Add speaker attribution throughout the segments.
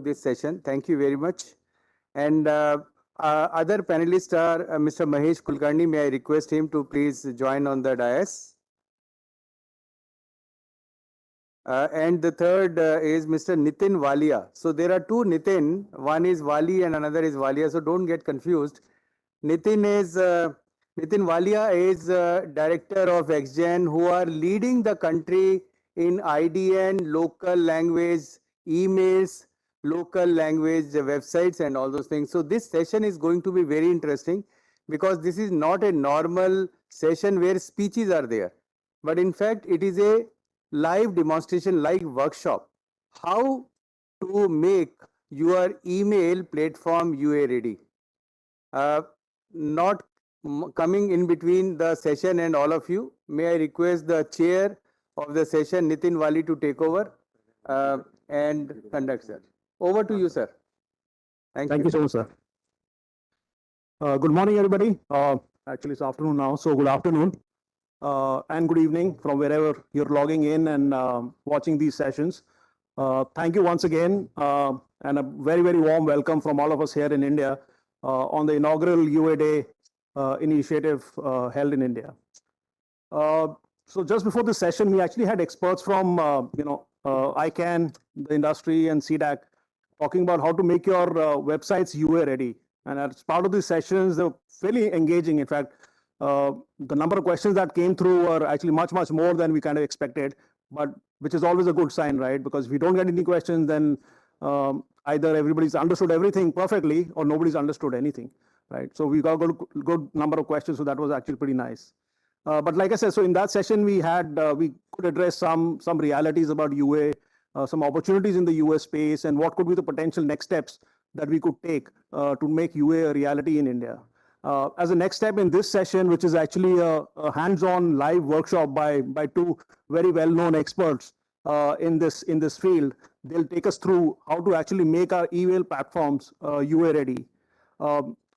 Speaker 1: this session. Thank you very much. And other panelists are Mr. Mahesh Kulkarni. May I request him to please join on the dais? And the third is Mr. Nitin Walia. So there are two Nitin. One is Wali and another is Walia. So don't get confused. Nitin Walia is director of XGen, who are leading the country in IDN, local language emails, local language websites, and all those things. So this session is going to be very interesting because this is not a normal session where speeches are there, but in fact it is a live demonstration, like workshop, how to make your email platform UA ready. Not coming in between the session and all of you, may I request the chair of the session, Nitin Wali, to take over and conduct, sir. Over to you, sir.
Speaker 2: Thank you so much, sir. Good morning, everybody. Actually, it's afternoon now, so good afternoon and good evening from wherever you're logging in and watching these sessions. Thank you once again, and a very, very warm welcome from all of us here in India on the inaugural UA Day initiative held in India. So just before this session, we actually had experts from ICANN, the industry, and CDAC talking about how to make your websites UA ready. And as part of these sessions, they're fairly engaging. In fact, the number of questions that came through are actually much, much more than we kind of expected, but which is always a good sign, right? Because if we don't get any questions, then either everybody's understood everything perfectly or nobody's understood anything, right? So we got a good number of questions, so that was actually pretty nice. But like I said, so in that session, we could address some realities about UA, some opportunities in the UA space, and what could be the potential next steps that we could take to make UA a reality in India. As a next step in this session, which is actually a hands-on live workshop by two very well-known experts in this field, they'll take us through how to actually make our email platforms UA ready.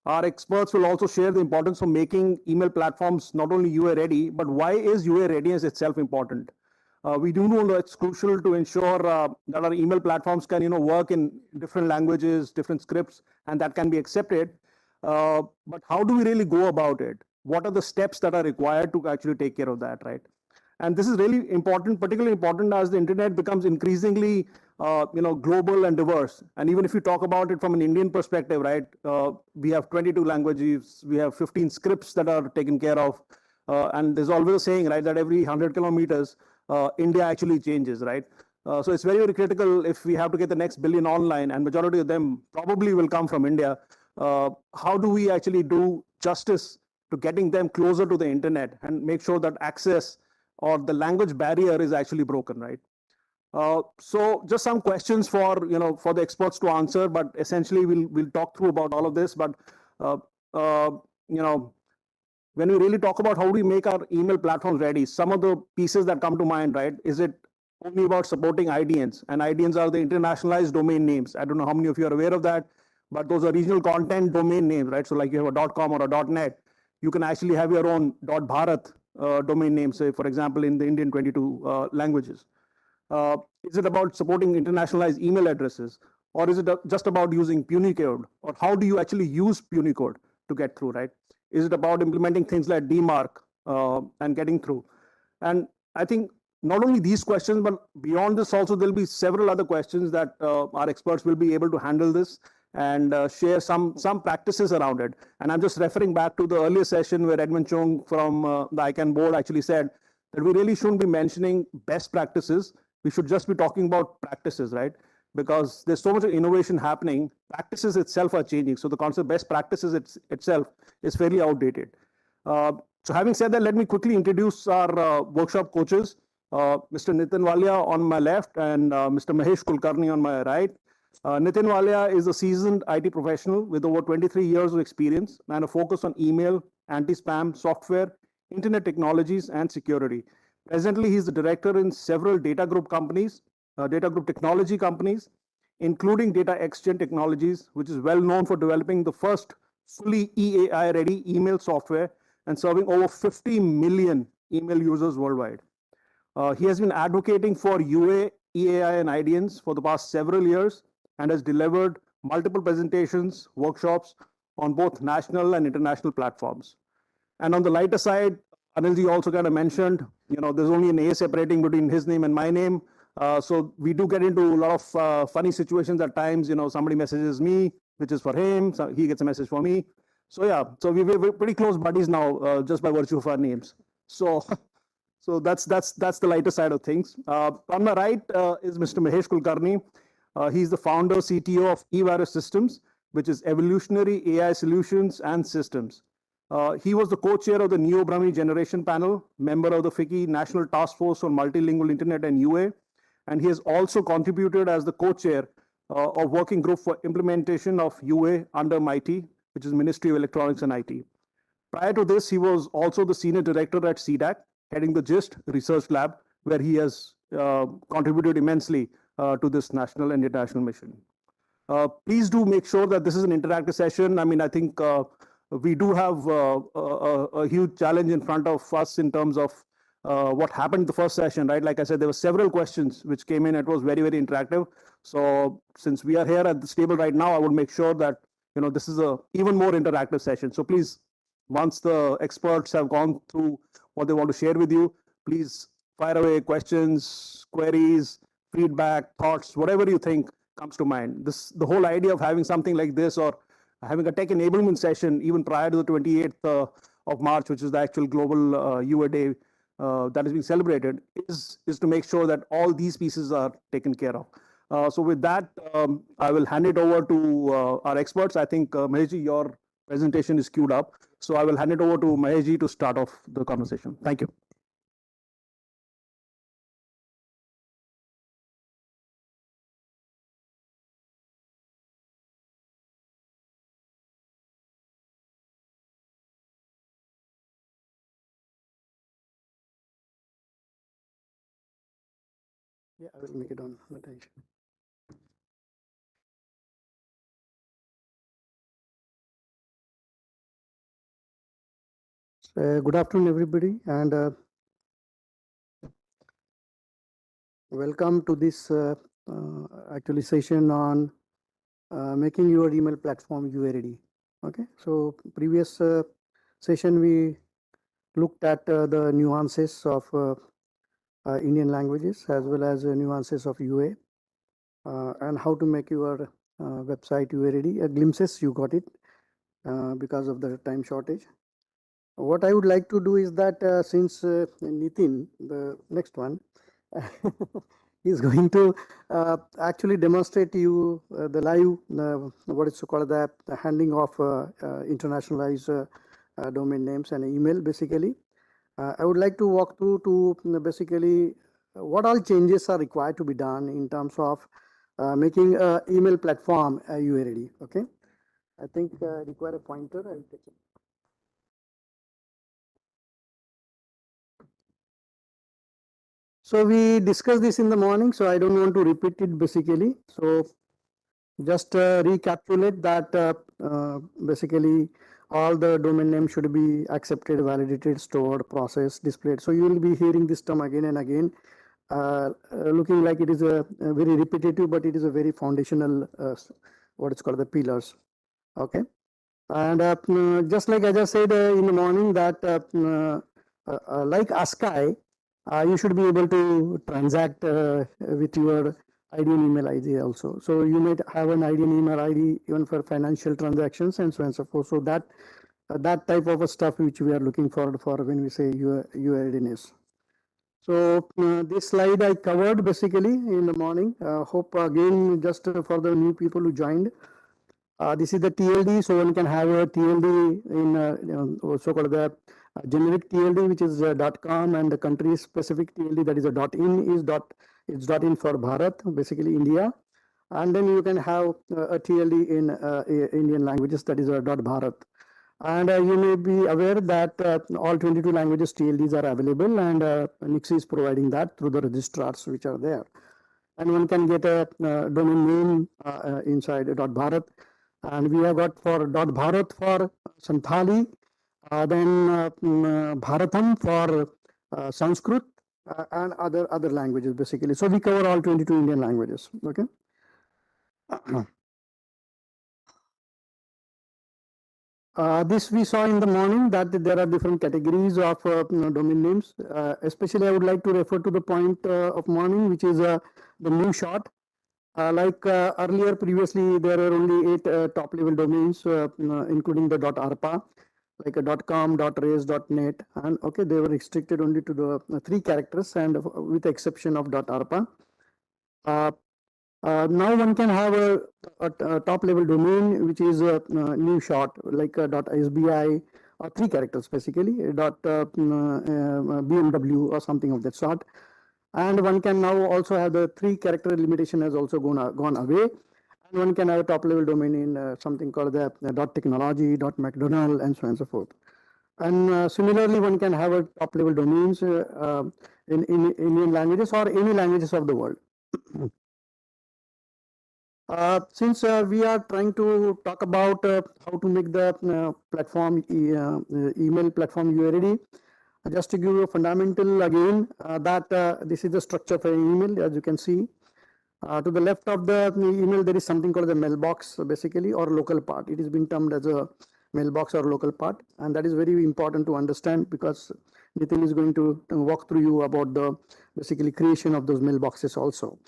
Speaker 2: Our experts will also share the importance of making email platforms not only UA ready, but why is UA readiness itself important? We do know that it's crucial to ensure that our email platforms can work in different languages, different scripts, and that can be accepted. But how do we really go about it? What are the steps that are required to actually take care of that, right? And this is really important, particularly important as the internet becomes increasingly global and diverse. And even if you talk about it from an Indian perspective, right, we have 22 languages, we have 15 scripts that are taken care of. And there's always a saying, right, that every 100 kilometers, India actually changes, right? So it's very, very critical if we have to get the next billion online, and majority of them probably will come from India. How do we actually do justice to getting them closer to the internet and make sure that access or the language barrier is actually broken, right? So just some questions for the experts to answer, but essentially we'll talk through about all of this. But when we really talk about how do we make our email platforms ready, some of the pieces that come to mind, right? Is it only about supporting IDNs? And IDNs are the internationalized domain names. I don't know how many of you are aware of that, but those are regional content domain names, right? So like you have a .com or a .net, you can actually have your own .bharat domain name, say, for example, in the Indian 22 languages. Is it about supporting internationalized email addresses? Or is it just about using Punycode? Or how do you actually use Punycode to get through, right? Is it about implementing things like DMARC and getting through? And I think not only these questions, but beyond this also, there'll be several other questions that our experts will be able to handle this and share some practices around it. And I'm just referring back to the earlier session where Edmund Chung from the ICANN board actually said that we really shouldn't be mentioning best practices. We should just be talking about practices, right? Because there's so much innovation happening, practices itself are changing. So the concept of best practices itself is fairly outdated. So having said that, let me quickly introduce our workshop coaches, Mr. Nitin Walia on my left and Mr. Mahesh Kulkarni on my right. Nitin Walia is a seasoned IT professional with over 23 years of experience and a focus on email, anti-spam, software, internet technologies, and security. Presently, he's the director in several data group companies, data group technology companies, including Data XGen Technologies, which is well known for developing the first fully EAI-ready email software and serving over 50 million email users worldwide. He has been advocating for UA, EAI, and IDNs for the past several years and has delivered multiple presentations, workshops on both national and international platforms. And on the lighter side, Anilji also kind of mentioned, there's only an A separating between his name and my name. So we do get into a lot of funny situations at times. Somebody messages me, which is for him. So he gets a message for me. So yeah, so we're pretty close buddies now, just by virtue of our names. So, so that's the lighter side of things. On my right is Mr. Mahesh Kulkarni. He's the founder, CTO of eVirus Systems, which is Evolutionary AI Solutions and Systems. He was the co-chair of the Neo Brahmi Generation Panel, member of the FICCI National Task Force on Multilingual Internet and UA, and he has also contributed as the co-chair of Working Group for Implementation of UA under MIT, which is Ministry of Electronics and IT. Prior to this, he was also the senior director at CDAC, heading the GIST Research Lab, where he has contributed immensely to this national and international mission. Please do make sure that this is an interactive session. I mean, I think we do have a huge challenge in front of us in terms of what happened in the first session, right? Like I said, there were several questions which came in. It was very, very interactive. So since we are here at this table right now, I would make sure that, this is a even more interactive session. So please, once the experts have gone through what they want to share with you, please fire away questions, queries, feedback, thoughts, whatever you think comes to mind. The whole idea of having something like this, or having a tech enablement session even prior to the 28th of March, which is the actual global UA Day that is being celebrated, is to make sure that all these pieces are taken care of. So with that, I will hand it over to our experts. I think Maheshji, your presentation is queued up. So I will hand it over to Maheshji to start off the conversation. Thank you.
Speaker 3: Yeah, I will make it on attention. Good afternoon, everybody, and welcome to this actually session on making your email platform UA ready. Okay, so previous session we looked at the nuances of Indian languages as well as nuances of UA and how to make your website UA ready. Glimpses you got it because of the time shortage. What I would like to do is that since Nitin, the next one, is going to actually demonstrate to you the live, what is called the handling of internationalized domain names and email basically. I would like to walk through to basically what all changes are required to be done in terms of making email platform UA ready. Okay, I think require a pointer. I will take it. So we discussed this in the morning, so I don't want to repeat it basically. So just recapitulate that basically all the domain names should be accepted, validated, stored, processed, displayed. So you will be hearing this term again and again, looking like it is a very repetitive, but it is a very foundational, what it's called the pillars. Okay. And just like I just said in the morning that like ASCII, you should be able to transact with your ID and email ID also. So you might have an ID and email ID even for financial transactions and so on and so forth. So that type of a stuff which we are looking for when we say UA readiness. So this slide I covered basically in the morning. Hope again just for the new people who joined. This is the TLD, so one can have a TLD in so-called the generic TLD, which is .com, and the country specific TLD, that is a .in is it's .in for Bharat, basically India, and then you can have a TLD in Indian languages, that is a .bharat. And you may be aware that all 22 languages TLDs are available, and Nixie is providing that through the registrars which are there. And one can get a domain name inside .bharat. And we have got for .bharat for Santhali, then Bharatam for Sanskrit and other languages basically. So we cover all 22 Indian languages. Okay. This we saw in the morning that there are different categories of domain names. Especially, I would like to refer to the point of morning, which is the new shot. Earlier, previously, there were only 8 top level domains, including the .arpa, like a .com, .res, .net, and okay, they were restricted only to the 3 characters, and with the exception of .arpa. Now one can have a top level domain which is a new shot like a .sbi or 3 characters basically .bmw or something of that sort. And one can now also have the 3 character limitation has also gone away. And one can have a top level domain in something called the .technology, .mcdonald, and so on and so forth. And similarly, one can have a top level domains in Indian languages or any languages of the world. Since we are trying to talk about how to make the platform email platform URD, just to give you a fundamental again that this is the structure for an email, as you can see. To the left of the email, there is something called the mailbox basically, or local part. It has been termed as a mailbox or local part, and that is very important to understand because Nitin is going to walk through you about the basically creation of those mailboxes also.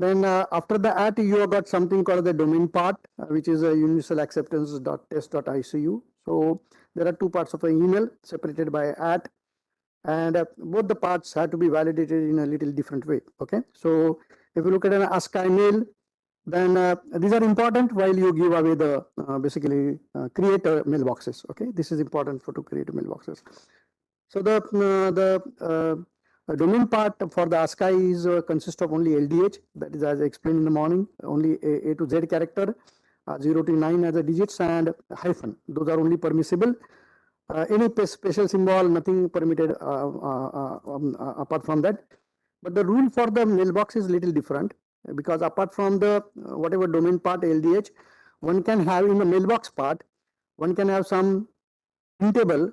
Speaker 3: Then after that, you have got something called the domain part, which is a universal acceptance.test.icu. So there are 2 parts of the email separated by @ and both the parts have to be validated in a little different way. Okay, so if you look at an ASCII mail, then these are important while you give away the basically create mailboxes. Okay, this is important for to create mailboxes. So the domain part for the ASCII is consists of only LDH, that is as I explained in the morning, only A to Z character, 0 to 9 as a digits, and hyphen. Those are only permissible. Any special symbol, nothing permitted apart from that. But the rule for the mailbox is little different because apart from the whatever domain part LDH, one can have in the mailbox part, one can have some printable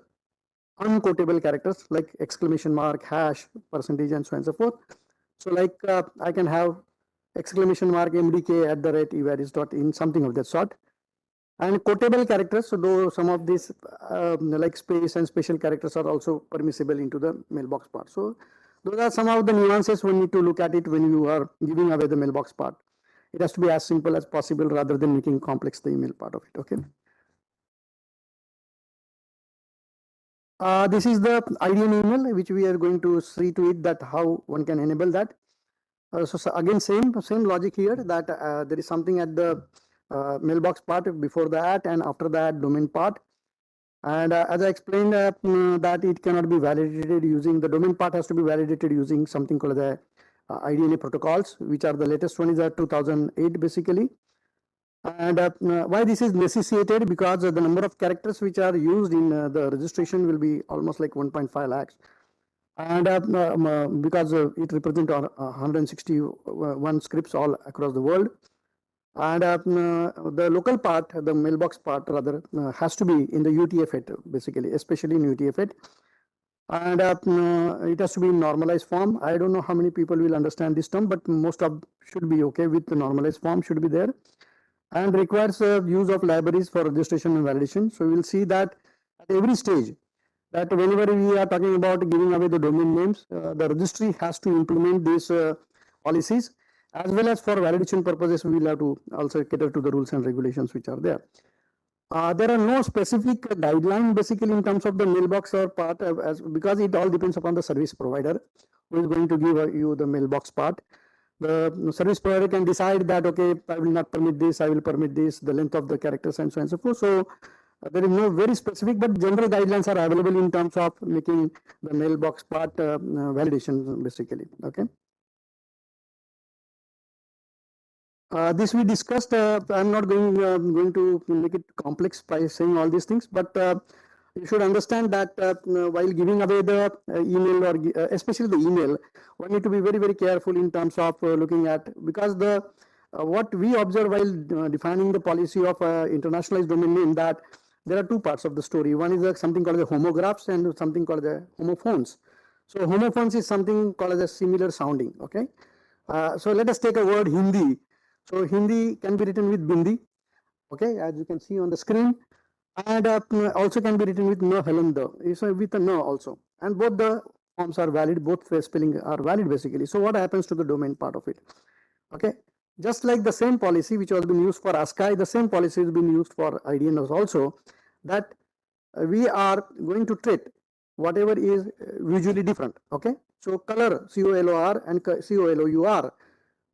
Speaker 3: unquotable characters like exclamation mark, hash, percentage, and so on and so forth. So like I can have exclamation mark mdk@evaris.in, something of that sort. And quotable characters, so though some of these like space and special characters are also permissible into the mailbox part. So those are some of the nuances we need to look at it when you are giving away the mailbox part. It has to be as simple as possible rather than making complex the email part of it. Okay. This is the IDN email which we are going to see to it that how one can enable that. So again, same logic here that there is something at the mailbox part before that and after that domain part. And as I explained that it cannot be validated using the domain part has to be validated using something called the IDNA protocols, which are the latest one is 2008 basically. And why this is necessitated because the number of characters which are used in the registration will be almost like 1.5 lakhs. And because it represents 161 scripts all across the world. And the local part, the mailbox part rather, has to be in the UTF-8 basically, especially in UTF-8. And it has to be in normalized form. I don't know how many people will understand this term, but most of should be okay with the normalized form should be there. And requires use of libraries for registration and validation. So we will see that at every stage, that whenever we are talking about giving away the domain names, the registry has to implement these policies, as well as for validation purposes, we will have to also cater to the rules and regulations which are there. There are no specific guideline basically in terms of the mailbox or part because it all depends upon the service provider who is going to give you the mailbox part. The service provider can decide that, okay, I will not permit this, I will permit this, the length of the characters and so on and so forth. So there is no very specific, but general guidelines are available in terms of making the mailbox part validation basically. Okay. This we discussed. I'm not going to make it complex by saying all these things, but you should understand that while giving away the email or especially the email, one need to be very careful in terms of looking at because the what we observe while defining the policy of internationalized domain name that there are 2 parts of the story. One is something called the homographs and something called the homophones. So homophones is something called as a similar sounding. Okay. So let us take a word Hindi. So Hindi can be written with Bindi, okay, as you can see on the screen, and also can be written with no, hello, so with a no also, and both the forms are valid, both spelling are valid basically. So what happens to the domain part of it? Okay, just like the same policy which was been used for ASCII, the same policy has been used for IDN also, that we are going to treat whatever is visually different. Okay, so color, COLOR and COLOUR,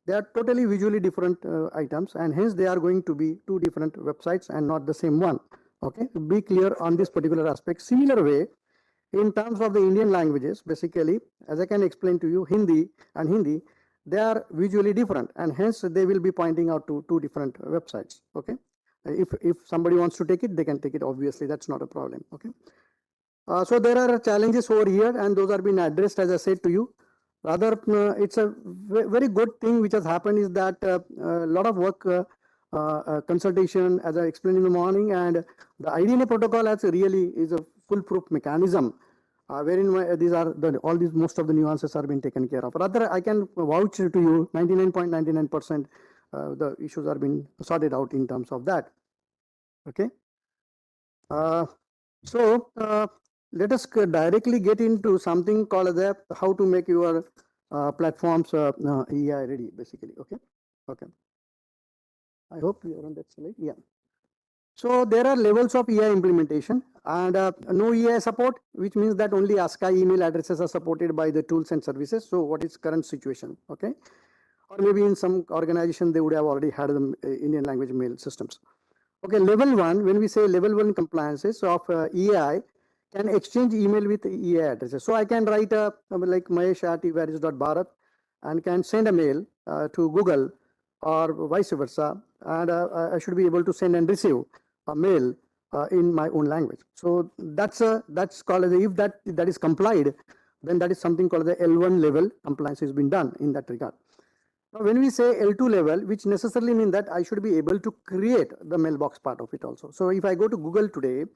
Speaker 3: they are totally visually different items, and hence they are going to be two different websites and not the same one. Okay, be clear on this particular aspect. Similar way, in terms of the Indian languages, basically, as I can explain to you, Hindi and Hindi, they are visually different, and hence they will be pointing out to two different websites. Okay, if somebody wants to take it, they can take it. Obviously, that's not a problem. Okay, so there are challenges over here, and those are being addressed, as I said to you. Rather, it's a very good thing which has happened is that a lot of work, consultation, as I explained in the morning, and the IDNA protocol as really is a foolproof mechanism, wherein these are all these most of the nuances are being taken care of. Rather, I can vouch to you 99.99% the issues are being sorted out in terms of that. Okay. So let us directly get into something called the how to make your platforms EI ready, basically. Okay. Okay. I hope we are on that slide. Yeah. So there are levels of EI implementation, and no EI support, which means that only ASCII email addresses are supported by the tools and services. So what is current situation? Okay. Or maybe in some organization they would have already had the Indian language mail systems. Okay, level 1, when we say level 1 compliances of EI, can exchange email with EI addresses. So I can write like mahesh@evaris.bharat and can send a mail to Google or vice versa, and I should be able to send and receive a mail in my own language. So that's called as, if that is complied, then that is something called the L1 level compliance has been done in that regard. Now, when we say L2 level, which necessarily means that I should be able to create the mailbox part of it also. So if I go to Google today,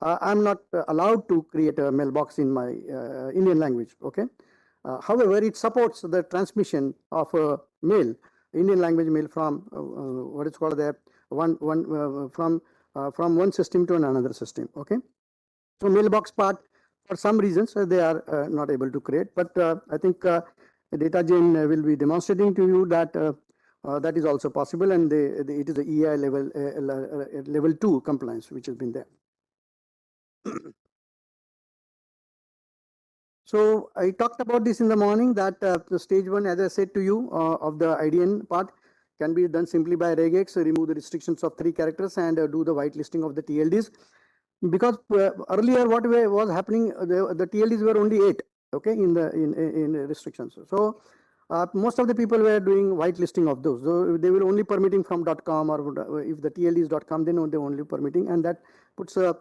Speaker 3: I'm not allowed to create a mailbox in my Indian language. Okay. However, it supports the transmission of a mail, Indian language mail from what is called the from one system to another system. Okay. So mailbox part, for some reasons, they are not able to create, but I think DataGen will be demonstrating to you that that is also possible, and it is the EI level level 2 compliance which has been there. So I talked about this in the morning, that the stage 1, as I said to you, of the IDN part can be done simply by regex, remove the restrictions of 3 characters and do the whitelisting of the TLDs. Because earlier what was happening, the TLDs were only 8, okay, in restrictions. So most of the people were doing whitelisting of those. So they were only permitting from .com, or if the TLD is .com, then they only permitting, and that puts a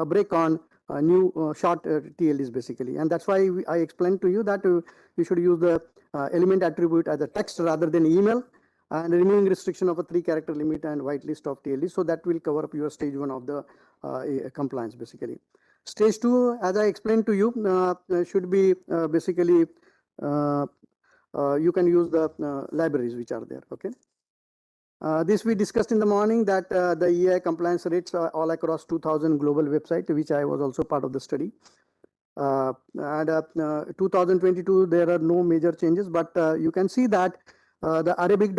Speaker 3: break on new short TLDs basically. And that's why I explained to you that you should use the element attribute as a text rather than email, and removing restriction of a 3-character limit and whitelist of TLD. So that will cover up your stage 1 of the compliance basically. Stage 2, as I explained to you, should be basically you can use the libraries which are there. Okay. This we discussed in the morning, that the EI compliance rates are all across 2000 global website, which I was also part of the study. And 2022 there are no major changes, but you can see that the Arabic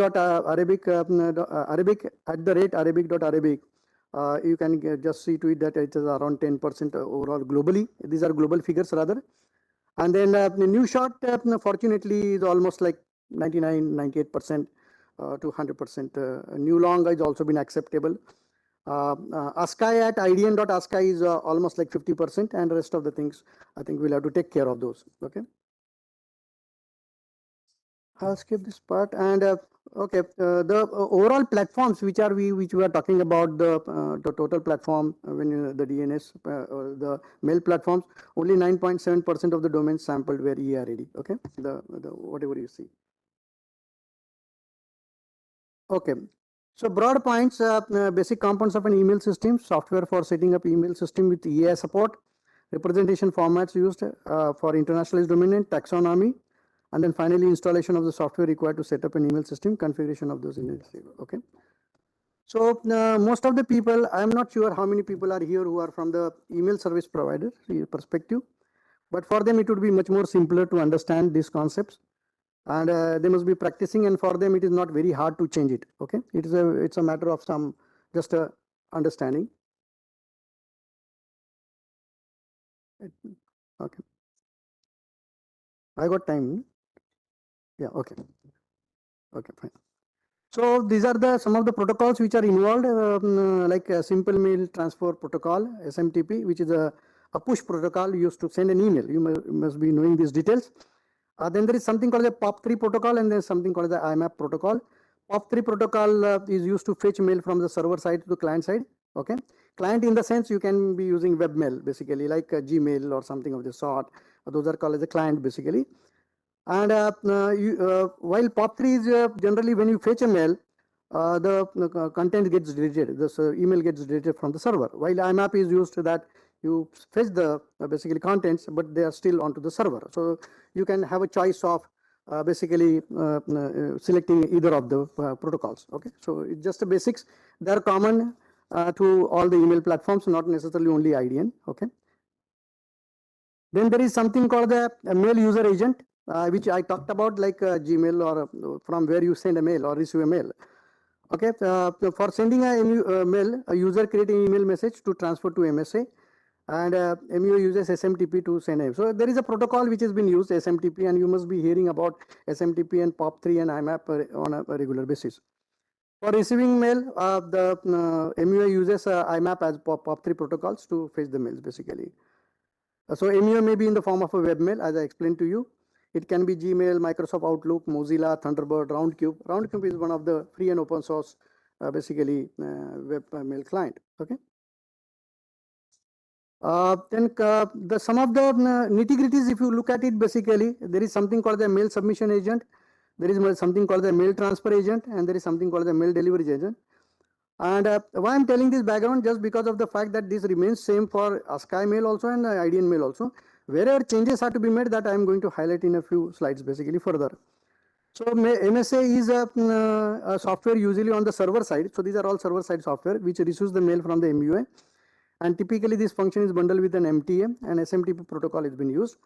Speaker 3: you can just see to it that it is around 10% overall globally. These are global figures rather. And then the new short, fortunately, is almost like 99-98% to 100%. New long has also been acceptable. ASCII at idn.ascii is almost like 50%, and the rest of the things I think we'll have to take care of those. Okay. I'll skip this part. And okay, the overall platforms which we are talking about, the total platform when the DNS the mail platforms, only 9.7% of the domains sampled were EI ready. Okay, the whatever you see. Okay, so broad points, basic components of an email system: software for setting up email system with EI support, representation formats used for internationalized domain name, taxonomy, And then finally, installation of the software required to set up an email system, configuration of those email receiver. Okay. So most of the people, I'm not sure how many people are here who are from the email service provider perspective, but for them it would be much more simpler to understand these concepts, and they must be practicing, and for them it is not very hard to change it. Okay, it's a matter of some just understanding. Okay, I got time. Yeah. Okay. Okay. Fine. So these are the some of the protocols which are involved, like a simple mail transfer protocol (SMTP), which is a push protocol used to send an email. You must be knowing these details. Then there is something called the POP3 protocol, and there is something called the IMAP protocol. POP3 protocol is used to fetch mail from the server side to the client side. Okay, client in the sense you can be using webmail basically, like Gmail or something of the sort. Those are called as the client basically. And while POP3 is generally when you fetch a mail, the content gets deleted, this email gets deleted from the server. While IMAP is used to that you fetch the basically contents, but they are still onto the server. So you can have a choice of basically selecting either of the protocols. Okay, so it's just the basics. They are common to all the email platforms, not necessarily only IDN. Okay. Then there is something called the mail user agent, which I talked about, like Gmail or from where you send a mail or receive a mail. Okay, for sending a mail, a user create an email message to transfer to MSA, and MUA uses SMTP to send it. So there is a protocol which has been used, SMTP, and you must be hearing about SMTP and POP3 and IMAP on a regular basis. For receiving mail, the MUA uses IMAP as POP3 protocols to fetch the mails basically. So MUA may be in the form of a webmail, as I explained to you. It can be Gmail, Microsoft Outlook, Mozilla, Thunderbird, Roundcube. Roundcube is one of the free and open source, basically web mail client. Okay. Then some of the nitty-gritties, if you look at it, basically there is something called the mail submission agent. There is something called the mail transfer agent, and there is something called the mail delivery agent. And why I'm telling this background, just because of the fact that this remains same for ASCII mail also and IDN mail also. Wherever changes are to be made, that I am going to highlight in a few slides basically further. So MSA is a software usually on the server side. So these are all server side software which receives the mail from the MUA. And typically this function is bundled with an MTA, and SMTP protocol has been used.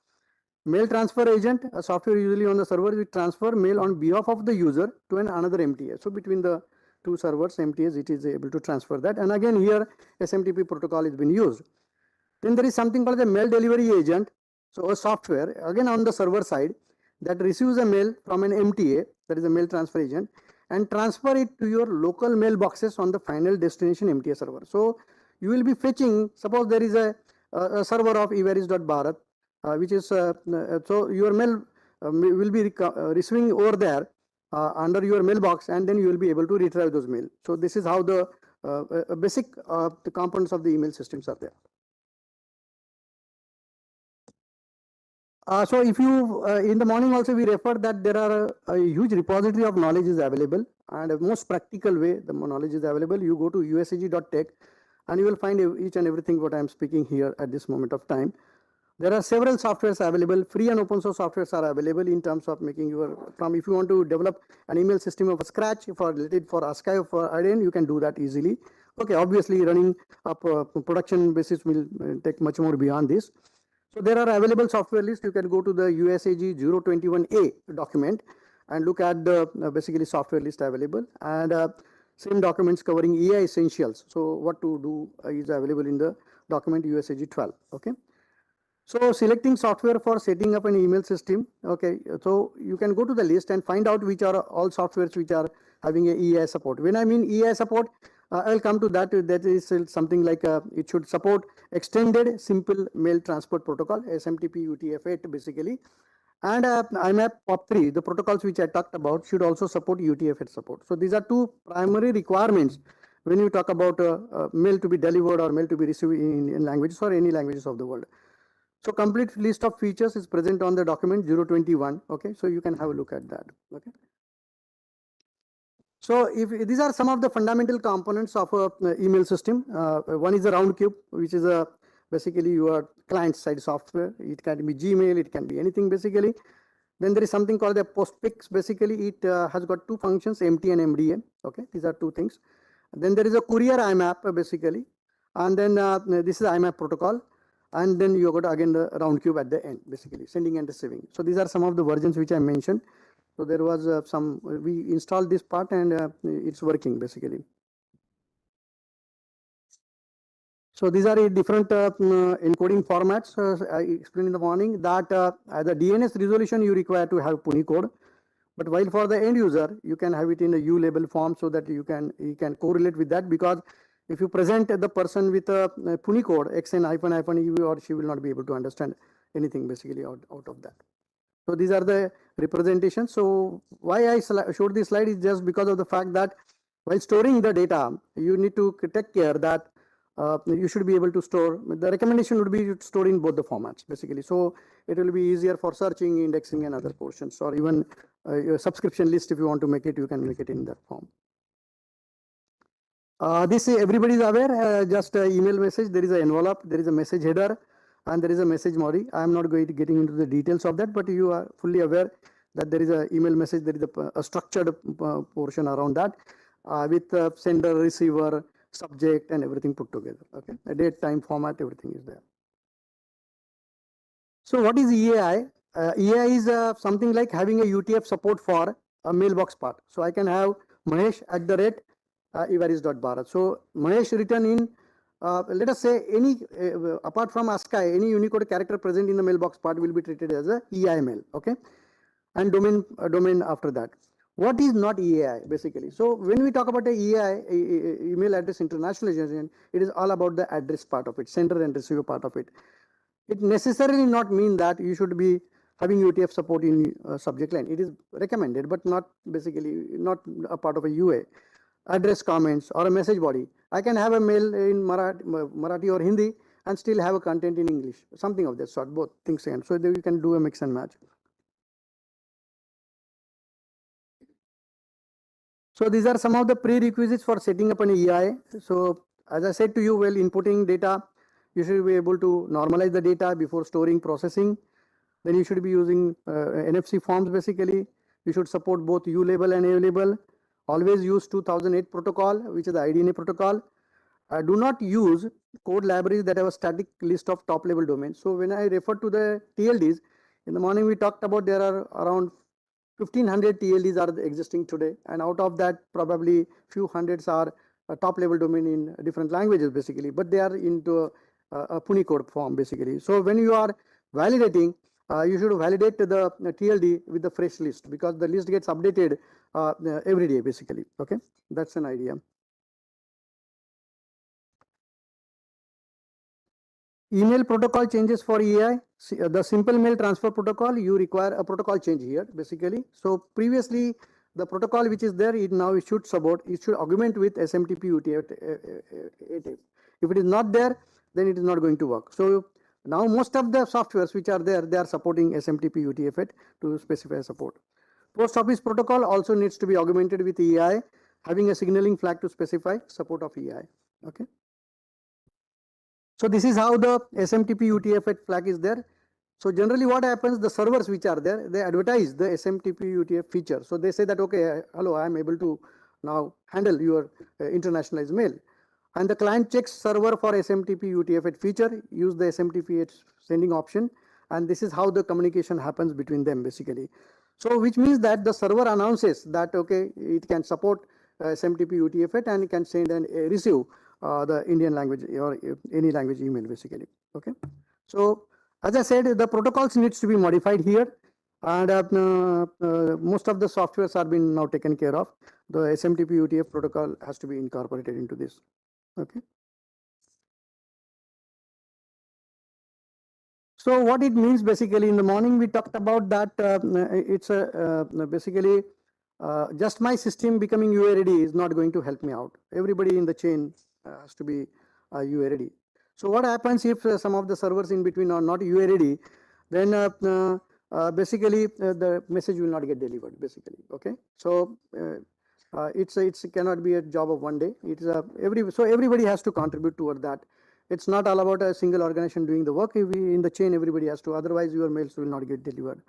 Speaker 3: Mail transfer agent, a software usually on the server, will transfer mail on behalf of the user to another MTA. So between the two servers, MTAs, it is able to transfer that. And again here SMTP protocol has been used. Then there is something called the mail delivery agent. So a software again on the server side that receives a mail from an MTA, that is a mail transfer agent, and transfer it to your local mailboxes on the final destination MTA server. So you will be fetching, suppose there is a server of everis.bharat, which is so your mail will be receiving over there under your mailbox, and then you will be able to retrieve those mail. So this is how the basic the components of the email systems are there. So if you in the morning also we referred that there are a huge repository of knowledge is available, and the most practical way the knowledge is available, you go to usag.tech and you will find each and everything what I am speaking here at this moment of time. There are several softwares available, free and open source softwares are available in terms of making your, from if you want to develop an email system of scratch for related for ASCII or for IDN, you can do that easily. Okay, obviously running up production basis will take much more beyond this. So there are available software lists. You can go to the USAG 021A document and look at the basically software list available, and same documents covering EI essentials. So what to do is available in the document USAG 12. Okay. So selecting software for setting up an email system. Okay. So you can go to the list and find out which are all softwares which are having a EI support. When I mean EI support, I'll come to that. That is something like it should support extended simple mail transport protocol, SMTP UTF-8 basically. And IMAP POP3, the protocols which I talked about, should also support UTF-8 support. So these are two primary requirements when you talk about mail to be delivered or mail to be received in languages or any languages of the world. So complete list of features is present on the document 021. Okay, so you can have a look at that. Okay. So if these are some of the fundamental components of a email system. One is the Roundcube, which is basically your client side software. It can be Gmail, it can be anything basically. Then there is something called the postfix. Basically, it has got two functions, MT and MDA. Okay, these are two things. Then there is a courier IMAP basically, and then this is IMAP protocol, and then you got again the round cube at the end, basically sending and receiving. So these are some of the versions which I mentioned. So there was we installed this part and it's working basically. So these are different encoding formats. I explained in the morning that as a DNS resolution you require to have Punicode, but while for the end user you can have it in a U-label form so that you can correlate with that, because if you present the person with a Punicode XN --, he or she will not be able to understand anything basically out of that. So these are the representations. So why I showed this slide is just because of the fact that while storing the data, you need to take care that you should be able to store. The recommendation would be to store in both the formats basically. So it will be easier for searching, indexing, and other portions, or even your subscription list. If you want to make it, you can make it in that form. This everybody is aware. Just email message. There is an envelope. There is a message header, and there is a message body. I am not going to getting into the details of that, but you are fully aware that there is an email message. There is a structured portion around that with sender, receiver, subject, and everything put together. Okay, a date, time, format, everything is there. So what is EAI? EAI is something like having a UTF support for a mailbox part. So I can have Mahesh @evaris.bharat. So Mahesh written in, let us say any apart from ASCII, any Unicode character present in the mailbox part will be treated as a EAI mail. Okay, and domain after that. What is not EAI basically? So when we talk about a EAI, email address internationalization, it is all about the address part of it, sender and receiver part of it. It necessarily not mean that you should be having UTF support in subject line. It is recommended, but not basically not a part of a UA. Address comments or a message body. I can have a mail in Marathi or Hindi and still have a content in English, something of that sort, both things. And so you can do a mix and match. So these are some of the prerequisites for setting up an EI. So as I said to you, while inputting data, you should be able to normalize the data before storing, processing. Then you should be using NFC forms basically. You should support both U-label and A-label. Always use 2008 protocol, which is the IDNA protocol. Do not use code libraries that have a static list of top level domains. So when I refer to the TLDs, in the morning we talked about there are around 1500 TLDs are existing today, and out of that probably few hundreds are top level domain in different languages basically, but they are into a Punicode form basically. So when you are validating, you should validate the TLD with the fresh list, because the list gets updated every day basically. Okay, that's an idea. Email protocol changes for EI. The simple mail transfer protocol, you require a protocol change here basically. So previously the protocol which is there, it now it should support, it should augment with SMTP UTF-8. If it is not there, then it is not going to work. So now most of the softwares which are there, they are supporting SMTP UTF-8 to specify support. Post office protocol also needs to be augmented with EI, having a signaling flag to specify support of EI. Okay. So this is how the SMTP UTF-8 flag is there. So generally what happens, the servers which are there, they advertise the SMTP UTF feature. So they say that, okay, hello, I am able to now handle your internationalized mail. And the client checks server for SMTP UTF-8 feature, use the SMTP-8 sending option. And this is how the communication happens between them basically. So which means that the server announces that, okay, it can support SMTP UTF-8 and it can send and receive the Indian language or any language email basically. Okay. So as I said, the protocols needs to be modified here, and most of the softwares are being now taken care of. The SMTP UTF protocol has to be incorporated into this. Okay. So what it means basically, in the morning we talked about that it's basically just my system becoming UA ready is not going to help me out. Everybody in the chain has to be UA ready. So what happens if some of the servers in between are not UA ready, then basically the message will not get delivered basically. Okay. So it cannot be a job of one day. It's so everybody has to contribute toward that. It's not all about a single organization doing the work. In the chain, everybody has to, otherwise your mails will not get delivered.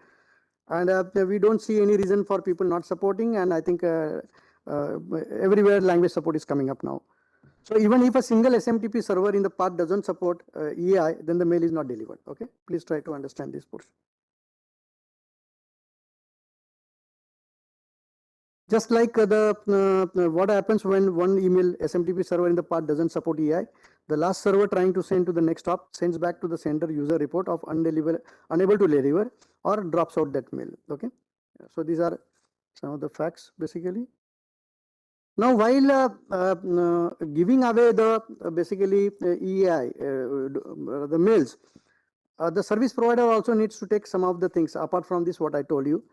Speaker 3: And we don't see any reason for people not supporting, and I think everywhere language support is coming up now. So even if a single SMTP server in the path doesn't support EI, then the mail is not delivered. Okay, please try to understand this portion. Just like what happens when one email SMTP server in the path doesn't support EI, the last server trying to send to the next hop sends back to the sender user report of unable to deliver, or drops out that mail. Okay, so these are some of the facts basically. Now, while giving away the basically EI, the mails, the service provider also needs to take some of the things apart from this what I told you.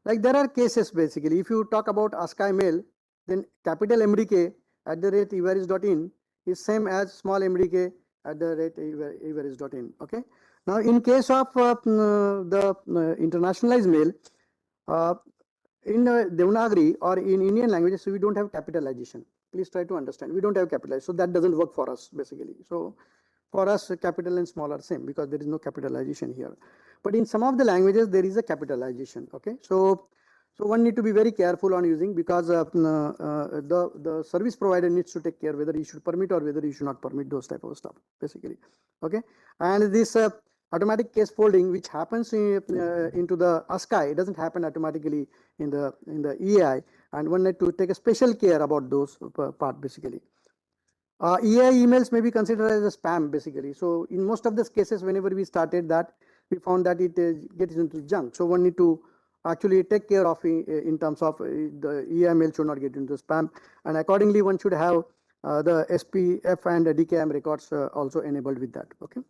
Speaker 3: Like there are cases basically, if you talk about ASCII mail, then capital MDK @evaris.in is same as small MDK @evaris.in. Okay. Now, in case of the internationalized mail, in Devanagari or in Indian languages, we don't have capitalization. Please try to understand. We don't have capitalization, so that doesn't work for us basically. So for us, capital and small are same because there is no capitalization here. But in some of the languages, there is a capitalization. Okay, so one need to be very careful on using, because the service provider needs to take care whether he should permit or whether he should not permit those type of stuff basically. Okay, and this automatic case folding which happens into the ASCII, it doesn't happen automatically in the EI, and one need to take a special care about those part basically. EI emails may be considered as a spam basically. So in most of these cases, whenever we started that, we found that it gets into junk. So one need to actually take care of in terms of the EI mail should not get into spam, and accordingly one should have the SPF and DKIM records also enabled with that. Okay.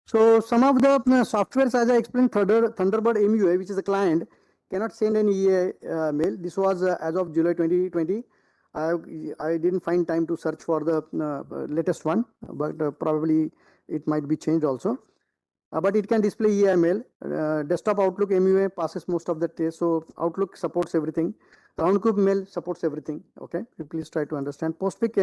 Speaker 3: So some of the softwares, as I explained, Thunderbird MUI, which is a client, cannot send an EI mail. This was as of July 2020. I didn't find time to search for the latest one, but probably it might be changed also. But it can display EI mail. Desktop Outlook MUI passes most of the tests. So Outlook supports everything. Roundcoup mail supports everything. Okay, please try to understand. Postpic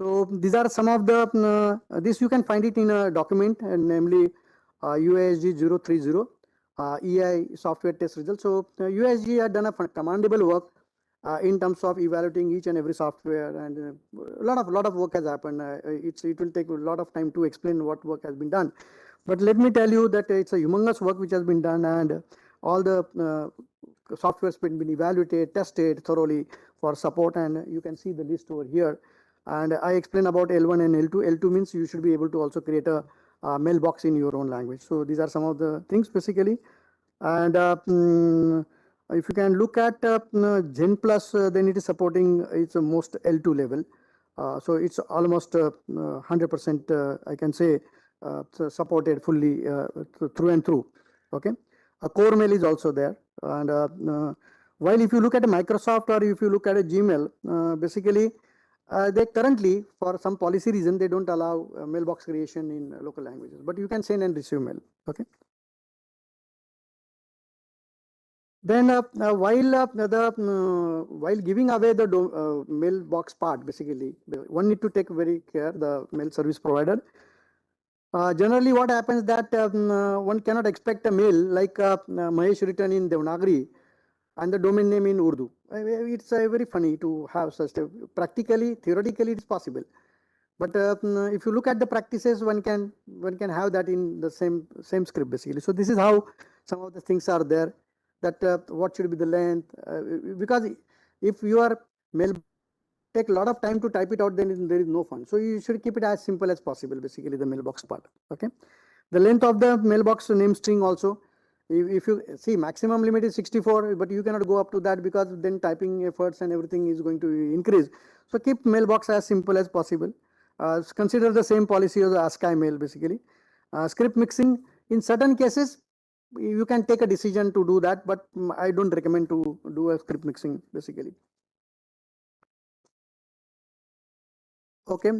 Speaker 3: So these are some of the, this you can find it in a document, namely UASG 030, EI software test results. So UASG had done a commendable work in terms of evaluating each and every software, and a lot of work has happened. It will take a lot of time to explain what work has been done. But let me tell you that it's a humongous work which has been done, and all the software has been evaluated, tested thoroughly for support, and you can see the list over here. And I explained about L1 and L2. L2 means you should be able to also create a mailbox in your own language. So these are some of the things basically. And if you can look at Gen Plus, then it is supporting it's a most L2 level. So it's almost 100%, I can say, supported fully through and through. Okay, a core mail is also there. And while if you look at a Microsoft or if you look at a Gmail, basically they currently, for some policy reason, they don't allow mailbox creation in local languages, but you can send and receive mail. Okay. Then while giving away the mailbox part, basically, one need to take very care, the mail service provider. Generally, what happens that one cannot expect a mail like Mahesh written in Devanagari and the domain name in Urdu. It's very funny to have such a, practically, theoretically it's possible. But if you look at the practices, one can have that in the same script basically. So this is how some of the things are there, that what should be the length, because if you are mail take a lot of time to type it out, then there is no fun. So you should keep it as simple as possible, basically the mailbox part. Okay, the length of the mailbox name string also. If you see, maximum limit is 64, but you cannot go up to that because then typing efforts and everything is going to increase. So keep mailbox as simple as possible. Consider the same policy as the ASCII mail basically. Script mixing, in certain cases, you can take a decision to do that, but I don't recommend to do a script mixing basically. Okay,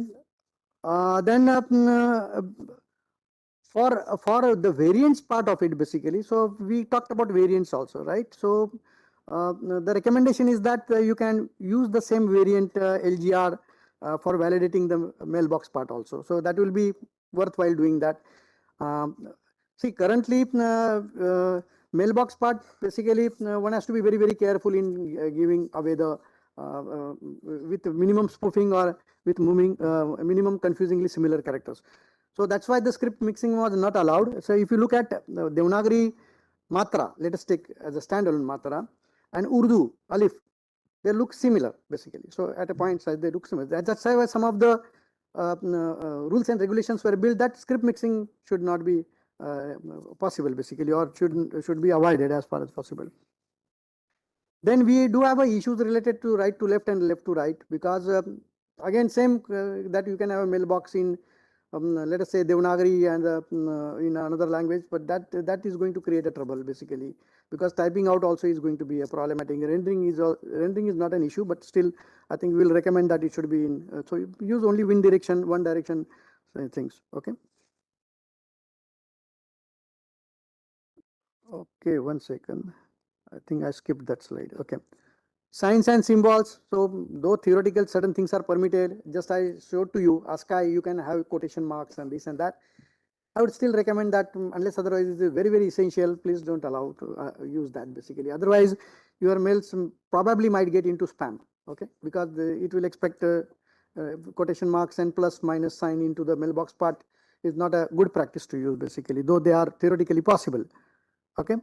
Speaker 3: then for the variants part of it basically, so we talked about variants also, right? So the recommendation is that you can use the same variant LGR for validating the mailbox part also. So that will be worthwhile doing that. See, currently mailbox part, basically one has to be very, very careful in giving away the with minimum spoofing or with moving minimum confusingly similar characters. So that's why the script mixing was not allowed. So if you look at Devanagari Matra, let us take as a standalone Matra, and Urdu Alif, they look similar basically. So at a point size they look similar. That's why some of the rules and regulations were built that script mixing should not be possible basically, or should be avoided as far as possible. Then we do have issues related to right to left and left to right, because again same that you can have a mailbox in let us say Devanagari and in another language, but that is going to create a trouble basically, because typing out also is going to be a problematic. Rendering is not an issue, but still I think we will recommend that it should be in so use only one direction things. Okay. Okay, 1 second. I think I skipped that slide. Okay. Signs and symbols. So though theoretical certain things are permitted, just I showed to you, ASCII, you can have quotation marks and this and that. I would still recommend that unless otherwise it is very, very essential, please don't allow to use that basically. Otherwise, your mails probably might get into spam, okay? Because it will expect quotation marks and plus minus sign into the mailbox part is not a good practice to use basically, though they are theoretically possible, okay?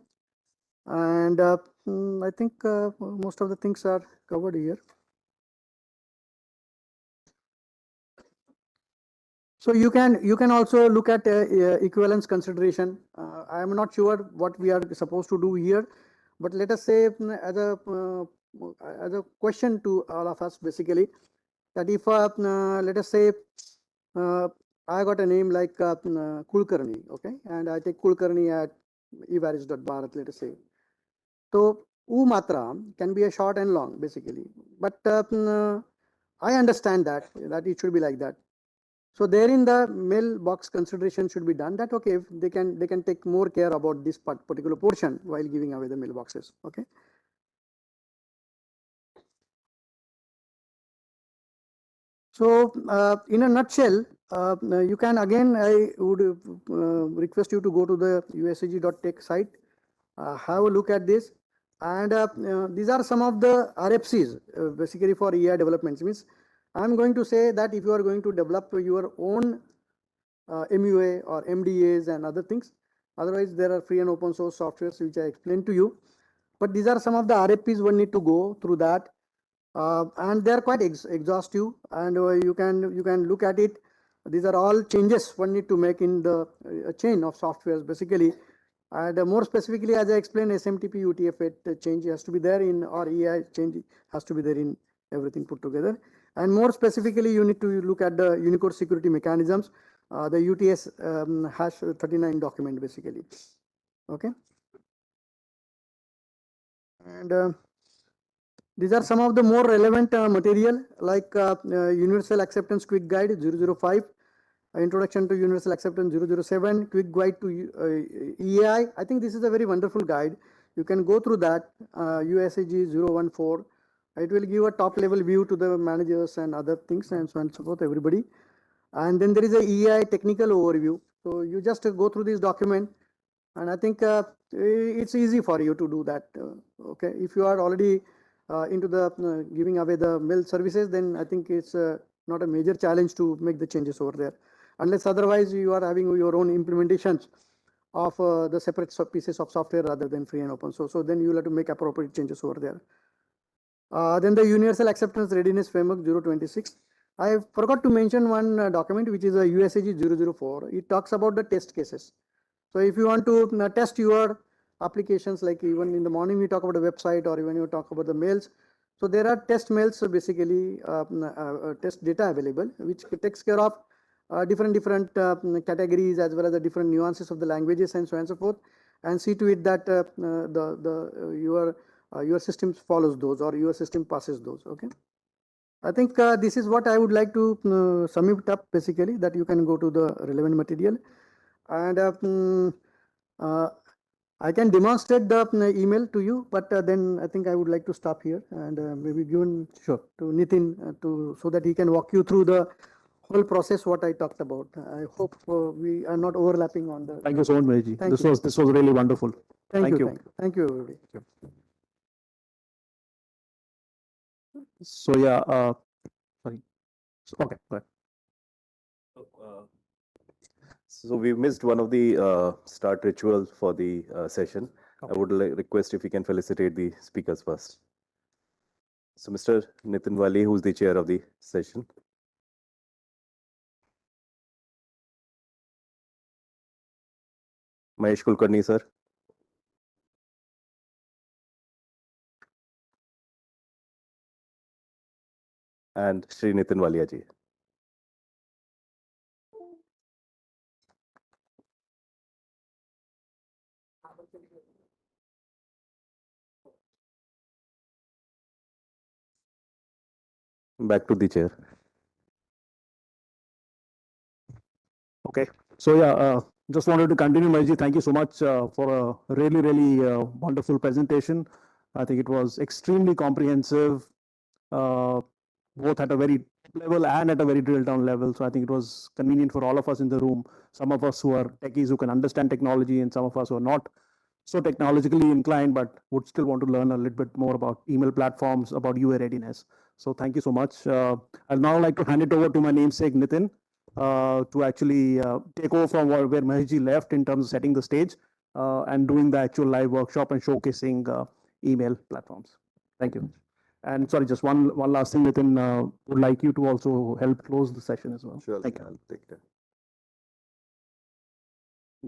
Speaker 3: And I think most of the things are covered here. So you can also look at equivalence consideration. I am not sure what we are supposed to do here, but let us say as a question to all of us basically, that if let us say I got a name like Kulkarni, okay, and I take Kulkarni at evaris.bharat, let us say. So U matra can be a short and long basically, but I understand that it should be like that. So therein the mailbox consideration should be done that okay, if they can take more care about this particular portion while giving away the mailboxes. Okay. So in a nutshell, you can again, I would request you to go to the usag.tech site, have a look at this, and these are some of the RFCs basically for AI developments. Means I'm going to say that if you are going to develop your own MUA or MDAs and other things, otherwise there are free and open source softwares which I explained to you. But these are some of the RFPs one need to go through that. And they are quite exhaustive, and you can look at it. These are all changes one need to make in the chain of softwares basically, and more specifically as I explained, SMTP UTF-8 change has to be there in, or EI change has to be there in everything put together. And more specifically you need to look at the Unicode security mechanisms, the UTS hash 39 document basically. Okay. And these are some of the more relevant material like Universal Acceptance Quick Guide 005, Introduction to Universal Acceptance 007, Quick Guide to EAI. I think this is a very wonderful guide. You can go through that, USAG 014. It will give a top level view to the managers and other things and so on and so forth, everybody. And then there is a EAI technical overview. So you just go through this document, and I think it's easy for you to do that. Okay, if you are already into the giving away the mail services, then I think it's not a major challenge to make the changes over there, unless otherwise you are having your own implementations of the separate pieces of software rather than free and open source. So then you will have to make appropriate changes over there. Then the Universal Acceptance Readiness Framework 026. I forgot to mention one document which is a USAG 004. It talks about the test cases. So if you want to test your applications, like even in the morning we talk about a website, or even you talk about the mails. So there are test mails, so basically test data available, which takes care of different categories as well as the different nuances of the languages and so on and so forth, and see to it that your system follows those, or your system passes those. Okay. I think this is what I would like to sum it up basically, that you can go to the relevant material. And I can demonstrate the email to you, but then I think I would like to stop here and maybe given
Speaker 2: Sure.
Speaker 3: to Nitin so that he can walk you through the whole process what I talked about. I hope we are not overlapping on the.
Speaker 2: Thank you so much, Maheshji.
Speaker 3: Thank you.
Speaker 2: This was really wonderful.
Speaker 3: Thank you.
Speaker 2: you.
Speaker 3: Thank you. Thank you, everybody.
Speaker 2: So yeah, sorry. Okay, go ahead.
Speaker 4: So we missed one of the start rituals for the session. I would request if we can felicitate the speakers first. So Mr. Nitin Wali, who's the chair of the session. Mahesh Kulkarni, sir. And Shri Nitin Walia ji. Back to the chair.
Speaker 2: Okay. So yeah, just wanted to continue, Maheshji. Thank you so much for a really wonderful presentation. I think it was extremely comprehensive, both at a very level and at a very drill down level. So I think it was convenient for all of us in the room. Some of us who are techies who can understand technology, and some of us who are not so technologically inclined, but would still want to learn a little bit more about email platforms, about UA readiness. So thank you so much. I'd now like to hand it over to my namesake, Nitin, to actually take over from where Maheshji left in terms of setting the stage and doing the actual live workshop and showcasing email platforms. Thank you. And sorry, just one last thing, Nitin, would like you to also help close the session as well.
Speaker 4: Sure,
Speaker 2: Thank you.
Speaker 4: I'll take that.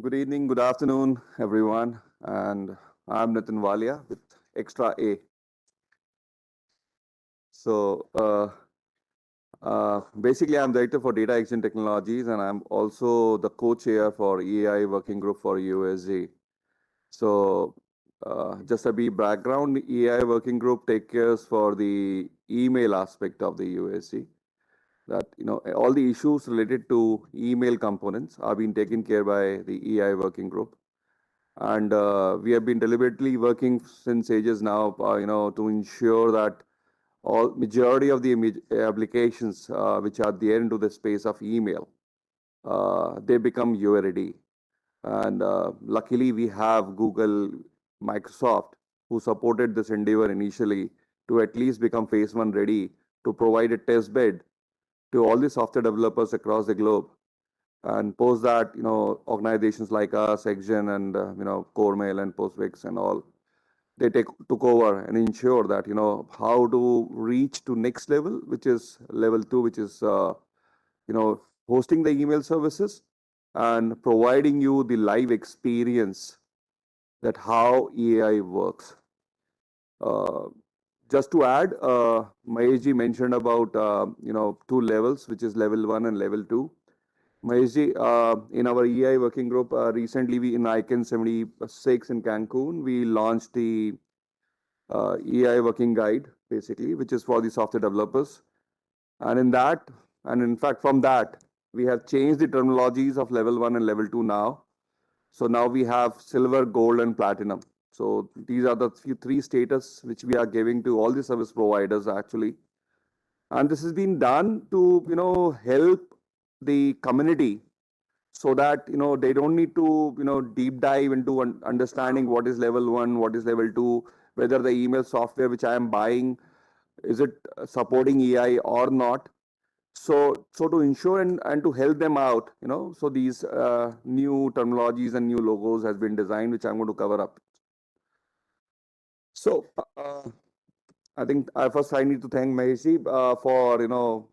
Speaker 4: Good evening, good afternoon, everyone. And I'm Nitin Walia with Extra A. So basically, I'm Director for Data Exchange Technologies, and I'm also the co-chair for EAI Working Group for USG. So just a brief background, EAI Working Group takes care for the email aspect of the USG. That, you know, all the issues related to email components are being taken care by the EAI Working Group. And we have been deliberately working since ages now, you know, to ensure that all majority of the applications which are there into the space of email, they become UA ready. And luckily we have Google, Microsoft, who supported this endeavor initially to at least become phase one ready to provide a test bed to all the software developers across the globe. And post that, you know, organizations like us, XGen and, you know, CoreMail and Postfix and all, they took over and ensure that, you know, how to reach to next level, which is level 2, which is, you know, hosting the email services and providing you the live experience that how EAI works. Just to add, Maheshji mentioned about, you know, 2 levels, which is level 1 and level 2. Maheshji, in our EAI working group, recently we in ICANN 76 in Cancun, we launched the EAI working guide, basically, which is for the software developers. And in that, and in fact, from that, we have changed the terminologies of level 1 and level 2 now. So now we have silver, gold, and platinum. So these are the three status which we are giving to all the service providers actually. And this has been done to, you know, help the community so that, you know, they don't need to, you know, deep dive into understanding what is level 1, what is level 2, whether the email software which I am buying, is it supporting EI or not. So to ensure and to help them out, you know, so these new terminologies and new logos has been designed, which I'm going to cover up. So I think first I need to thank Maheshji for, you know,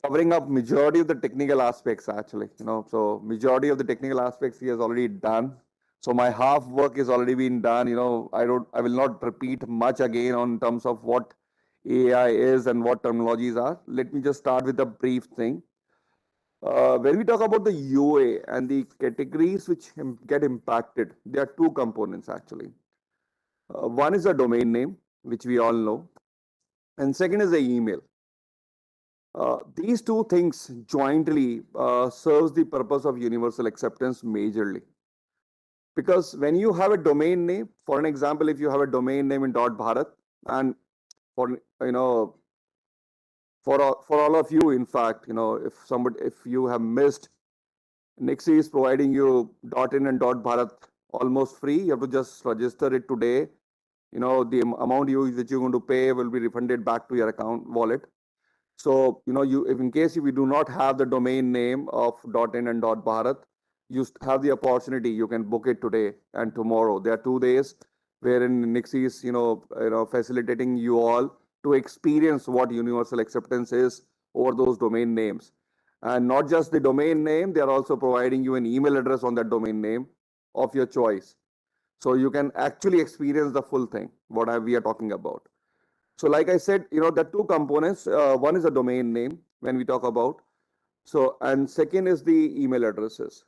Speaker 4: covering up majority of the technical aspects actually, you know, so majority of the technical aspects he has already done. So my half work is already been done, you know, I will not repeat much again on terms of what AI is and what terminologies are. Let me just start with a brief thing. When we talk about the UA and the categories which get impacted, there are 2 components actually. One is a domain name, which we all know, and second is the email. These 2 things jointly serves the purpose of universal acceptance majorly. Because when you have a domain name, for an example, if you have a domain name in .bharat, and for you know for all of you, in fact, if you have missed, Nixie is providing you .in and .bharat almost free. You have to just register it today. The amount that you're going to pay will be refunded back to your account wallet. So, if in case if you do not have the domain name of .in and .bharat, you have the opportunity. You can book it today and tomorrow. There are 2 days wherein Nixie is, facilitating you all to experience what universal acceptance is over those domain names. And not just the domain name, they are also providing you an email address on that domain name of your choice. So you can actually experience the full thing, we are talking about. So like I said, there are two components. One is a domain name when we talk about. So, and second is the email addresses.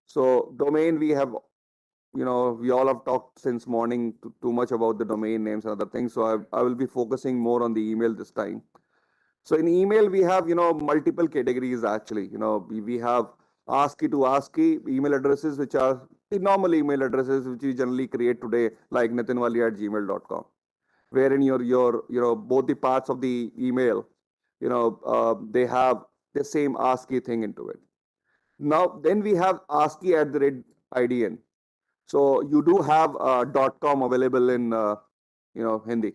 Speaker 4: So domain, we have, we all have talked since morning too much about the domain names and other things. So I will be focusing more on the email this time. So in email, we have, multiple categories actually. We have ASCII to ASCII email addresses, which are the normal email addresses which we generally create today, like nitinwali@gmail.com, wherein your both the parts of the email, they have the same ASCII thing into it. Now, then we have ASCII at the rate IDN. So you do have .com available in, Hindi.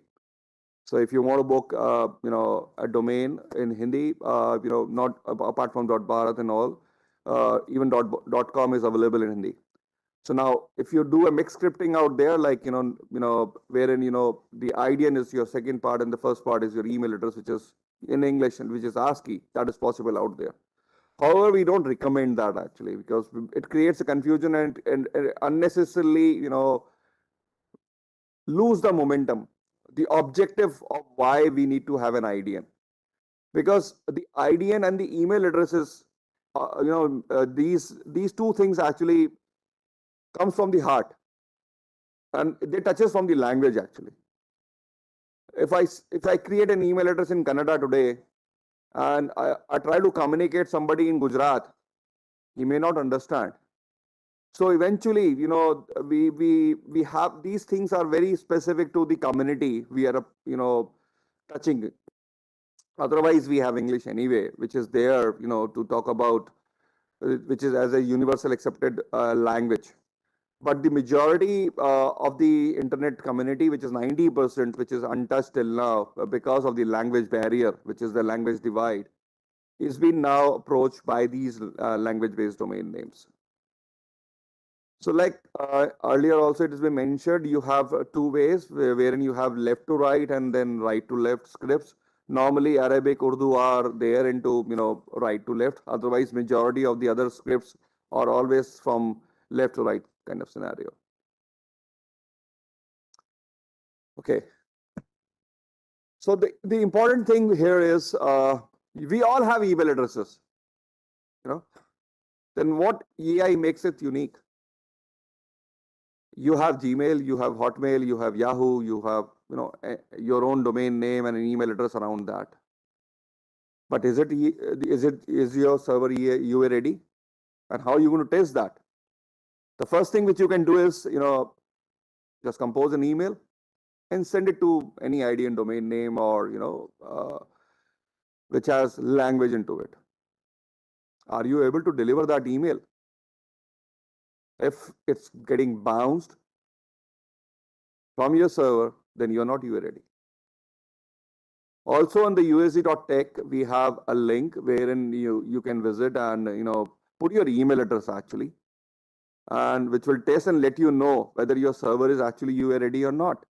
Speaker 4: So if you want to book, a domain in Hindi, not apart from .bharat and all, even .com is available in Hindi. So now, if you do a mixed scripting out there, like wherein the IDN is your second part and the first part is your email address, which is in English and which is ASCII, that is possible out there. However, we don't recommend that actually because it creates a confusion and unnecessarily lose the momentum, the objective of why we need to have an IDN. Because the IDN and the email addresses, these two things actually comes from the heart and they touches from the language actually. If I create an email address in Kannada today and I try to communicate somebody in Gujarat, he may not understand. So eventually, we have these things are very specific to the community we are touching. Otherwise, we have English anyway, which is there to talk about, which is as a universal accepted language. But the majority of the internet community, which is 90%, which is untouched till now because of the language barrier, which is the language divide, is being now approached by these language-based domain names. So like earlier also it has been mentioned, you have two ways wherein you have left to right and then right to left scripts. Normally Arabic, Urdu are there into right to left. Otherwise, majority of the other scripts are always from left to right kind of scenario. Okay. So the important thing here is we all have email addresses. Then what EI makes it unique? You have Gmail, you have Hotmail, you have Yahoo, you have your own domain name and an email address around that. But is your server UA ready? And how are you going to test that? The first thing which you can do is just compose an email and send it to any ID and domain name or which has language into it. Are you able to deliver that email? If it's getting bounced from your server, then you're not UA ready. Also on the usd.tech, we have a link wherein you can visit and put your email address actually, and which will test and let you know whether your server is actually UA ready or not.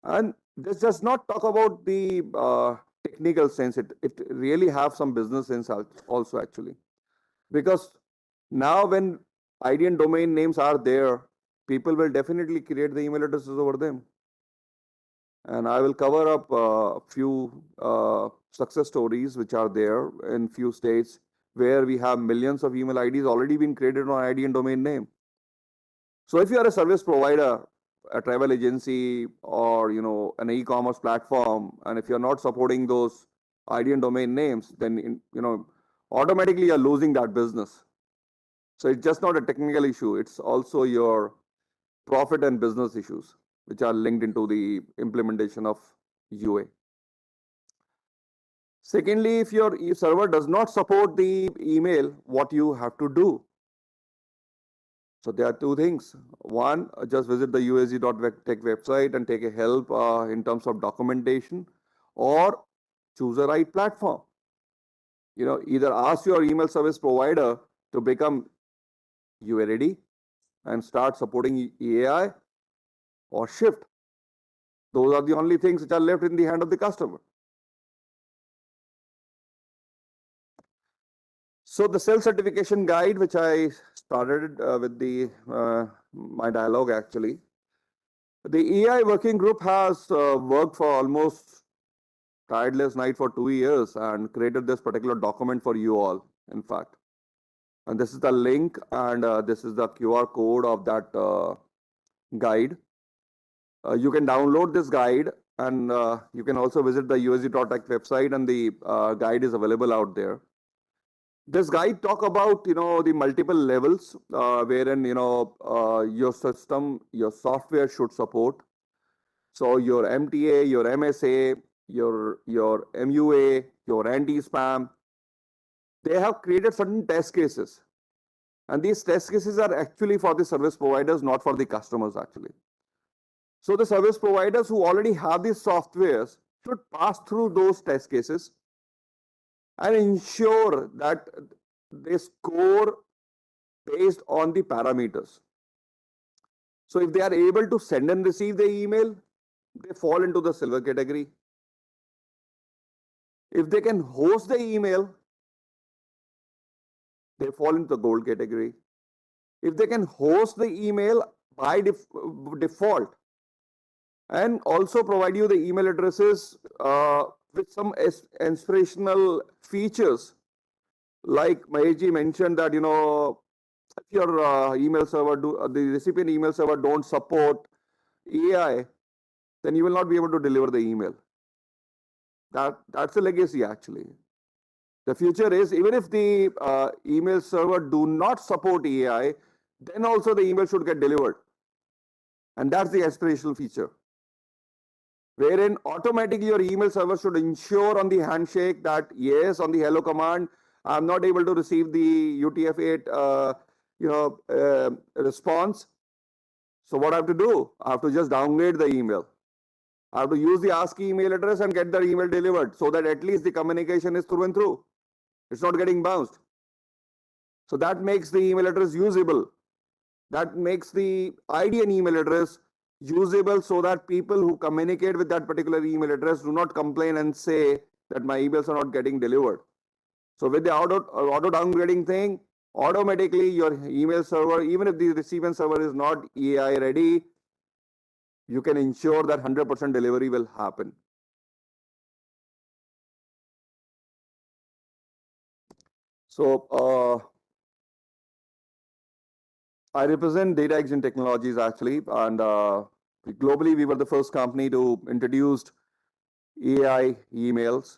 Speaker 4: And this does not talk about the technical sense. It really have some business sense also actually, because now when ID and domain names are there, people will definitely create the email addresses over them. And I will cover up a few success stories which are there in few states where we have millions of email IDs already been created on ID and domain name. So if you are a service provider, a travel agency, or an e-commerce platform, and if you're not supporting those ID and domain names, then automatically you're losing that business. So it's just not a technical issue, it's also your profit and business issues, which are linked into the implementation of UA. Secondly, if your server does not support the email, what you have to do? So there are two things. One, just visit the usg.tech website and take a help in terms of documentation, or choose a right platform. Either ask your email service provider to become UA ready and start supporting AI, or shift. Those are the only things which are left in the hand of the customer. So the self-certification guide, which I started with my dialogue actually, the AI working group has worked for almost tireless night for 2 years and created this particular document for you all, in fact. And this is the link, and this is the QR code of that guide. You can download this guide, and you can also visit the usg.tech website, and the guide is available out there. This guide talk about the multiple levels wherein your system, your software should support. So your MTA, your MSA, your MUA, your anti-spam, they have created certain test cases, and these test cases are actually for the service providers, not for the customers actually. So the service providers who already have these softwares should pass through those test cases and ensure that they score based on the parameters. So if they are able to send and receive the email, they fall into the silver category. If they can host the email, they fall into the gold category. If they can host the email by default and also provide you the email addresses with some inspirational features, like Maheshji mentioned that if your email server the recipient email server don't support AI, then you will not be able to deliver the email. That's a legacy actually. The future is, even if the email server do not support AI, then also the email should get delivered. And that's the aspirational feature, wherein automatically your email server should ensure on the handshake that yes, on the hello command, I'm not able to receive the UTF-8 response. So what I have to do? I have to just downgrade the email. I have to use the ASCII email address and get the email delivered, so that at least the communication is through and through. It's not getting bounced. So that makes the email address usable. That makes the IDN email address usable, so that people who communicate with that particular email address do not complain and say that my emails are not getting delivered. So with the auto downgrading thing, automatically your email server, even if the recipient server is not AI ready, you can ensure that 100% delivery will happen. So I represent DataXen Technologies actually, and globally we were the first company to introduce AI emails.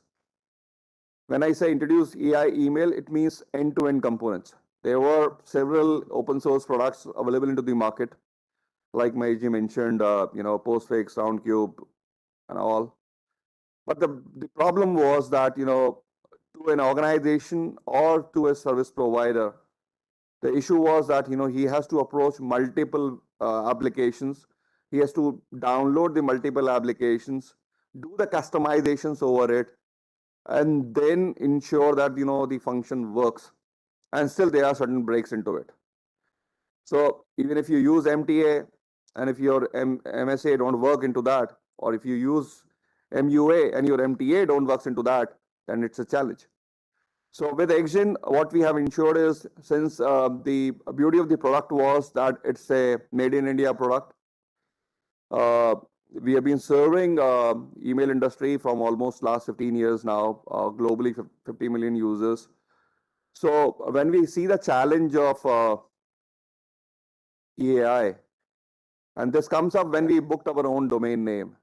Speaker 4: When I say introduce AI email, it means end-to-end components. There were several open source products available into the market, like Maheshji mentioned, Postfix, Roundcube, and all. But the problem was that, to an organization or to a service provider, the issue was that, he has to approach multiple applications. He has to download the multiple applications, do the customizations over it, and then ensure that, the function works. And still there are certain breaks into it. So even if you use MTA, and if your MSA don't work into that, or if you use MUA and your MTA don't work into that, then it's a challenge. So with XGen, what we have ensured is, since the beauty of the product was that it's a made in India product, we have been serving email industry from almost last 15 years now, globally 50 million users. So when we see the challenge of AI, and this comes up when we booked our own domain name.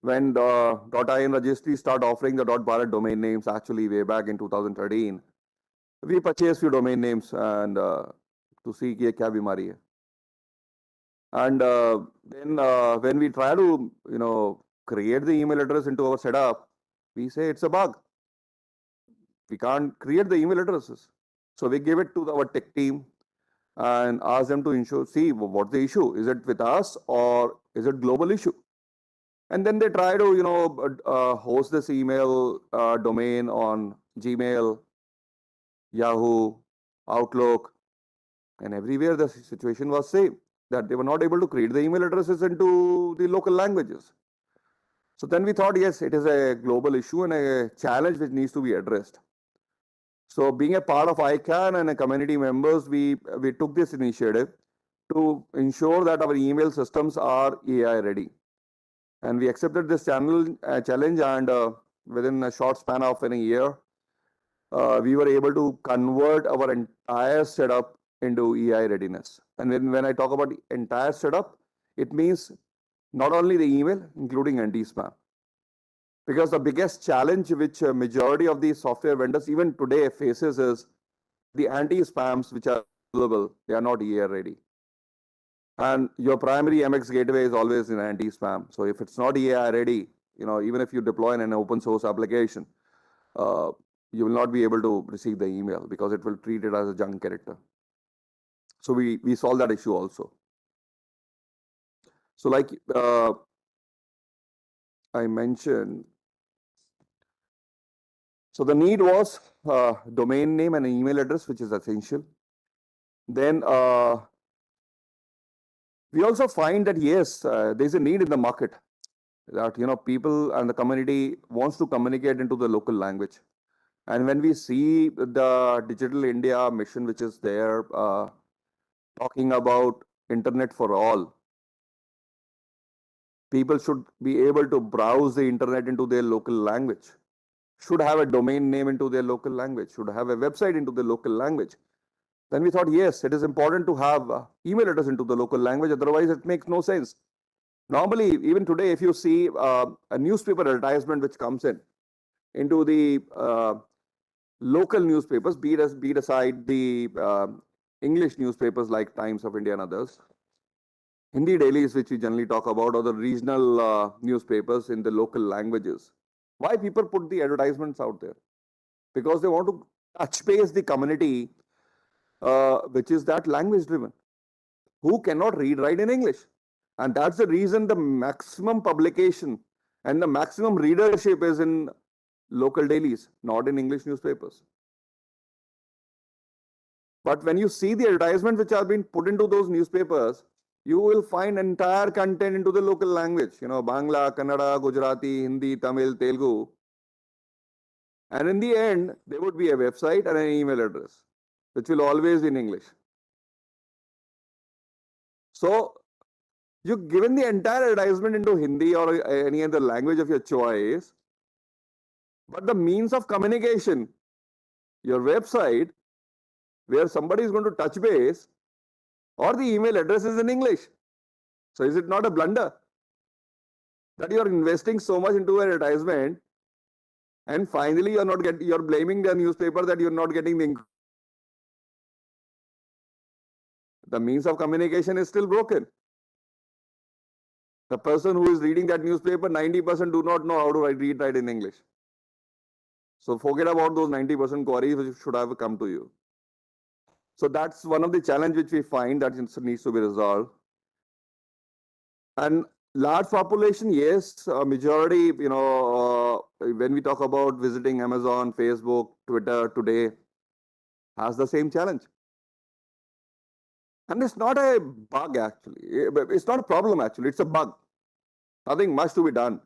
Speaker 4: When the .in registry start offering the .bharat domain names actually way back in 2013, we purchase few domain names and to see कि ये क्या बीमारी है. And then when we try to, create the email address into our setup, we say it's a bug. We can't create the email addresses. So we give it to our tech team and ask them to see what's the issue. Is it with us or is it global issue? And then they try to, host this email domain on Gmail, Yahoo, Outlook, and everywhere the situation was same, that they were not able to create the email addresses into the local languages. So then we thought, yes, it is a global issue and a challenge which needs to be addressed. So being a part of ICANN and a community members, we took this initiative to ensure that our email systems are AI ready. And we accepted this challenge and within a short span of a year, we were able to convert our entire setup into AI readiness. And when I talk about the entire setup, it means not only the email, including anti-spam. Because the biggest challenge which majority of these software vendors even today faces is the anti-spams which are available, they are not AI ready. And your primary MX gateway is always in anti-spam. So if it's not AI ready, even if you deploy in an open source application, you will not be able to receive the email because it will treat it as a junk character. So we solve that issue also. So like I mentioned, so the need was domain name and an email address, which is essential. Then we also find that yes, there's a need in the market that people and the community wants to communicate into the local language. And when we see the Digital India mission, which is there, talking about internet for all, people should be able to browse the internet into their local language, should have a domain name into their local language, should have a website into the local language. Then we thought, yes, it is important to have email address into the local language. Otherwise, it makes no sense. Normally, even today, if you see a newspaper advertisement which comes into the local newspapers, be it aside the English newspapers like Times of India and others, Hindi dailies, which we generally talk about, or the regional newspapers in the local languages. Why people put the advertisements out there? Because they want to touch base the community, which is that language driven, who cannot read, write in English. And that's the reason the maximum publication and the maximum readership is in local dailies, not in English newspapers. But when you see the advertisements which are being put into those newspapers, you will find entire content into the local language, Bangla, Kannada, Gujarati, Hindi, Tamil, Telugu. And in the end, there would be a website and an email address, which will always be in English. So you've given the entire advertisement into Hindi or any other language of your choice, but the means of communication, your website, where somebody is going to touch base, or the email address is in English. So is it not a blunder that you are investing so much into an advertisement and finally you're blaming the newspaper that you're not getting the means of communication is still broken. The person who is reading that newspaper, 90% do not know how to write in English. So forget about those 90% queries which should have come to you. So that's one of the challenges which we find that needs to be resolved. And large population, yes, majority, when we talk about visiting Amazon, Facebook, Twitter today, has the same challenge. And it's not a bug actually. It's not a problem actually, it's a bug. Nothing much to be done.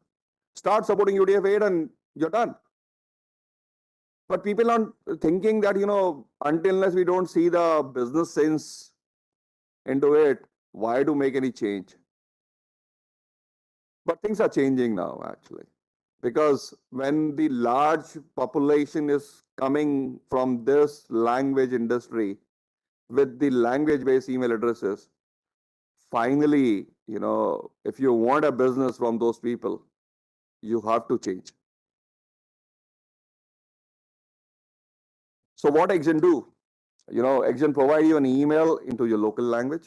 Speaker 4: Start supporting UTF-8 and you're done. But people aren't thinking that, until unless we don't see the business sense into it, why to make any change? But things are changing now actually. Because when the large population is coming from this language industry with the language-based email addresses, finally, if you want a business from those people, you have to change. So what Exen do? Exen provide you an email into your local language.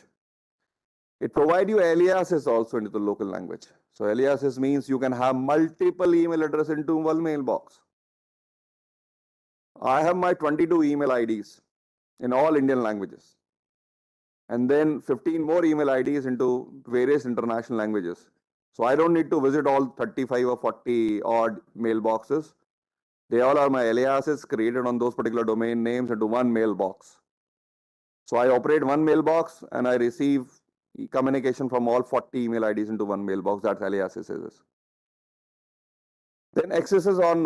Speaker 4: It provide you aliases also into the local language. So aliases means you can have multiple email address into one mailbox. I have my 22 email IDs in all Indian languages, and then 15 more email IDs into various international languages. So I don't need to visit all 35 or 40 odd mailboxes. They all are my aliases created on those particular domain names into one mailbox. So I operate one mailbox and I receive communication from all 40 email IDs into one mailbox. That's aliases is. Then accesses on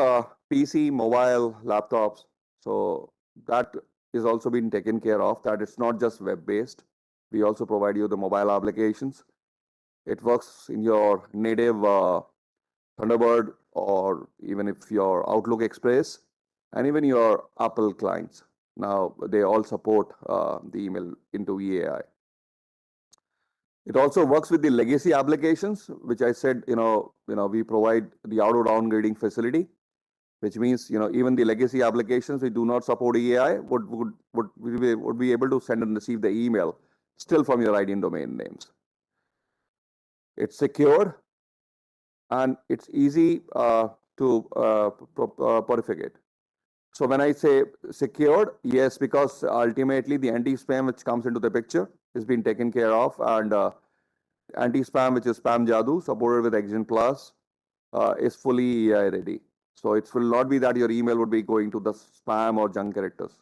Speaker 4: PC, mobile, laptops. So that is also being taken care of, that it's not just web-based. We also provide you the mobile applications. It works in your native Thunderbird, or even if your Outlook Express, and even your Apple clients. Now they all support the email into EAI. It also works with the legacy applications, which I said, we provide the auto downgrading facility, which means, even the legacy applications which do not support EAI would be able to send and receive the email still from your ID and domain names. It's secured and it's easy to purificate. So when I say secured, yes, because ultimately the anti-spam which comes into the picture is being taken care of, and anti-spam, which is Spam Jadoo, supported with Exen Plus, is fully EAI ready. So it will not be that your email would be going to the spam or junk characters.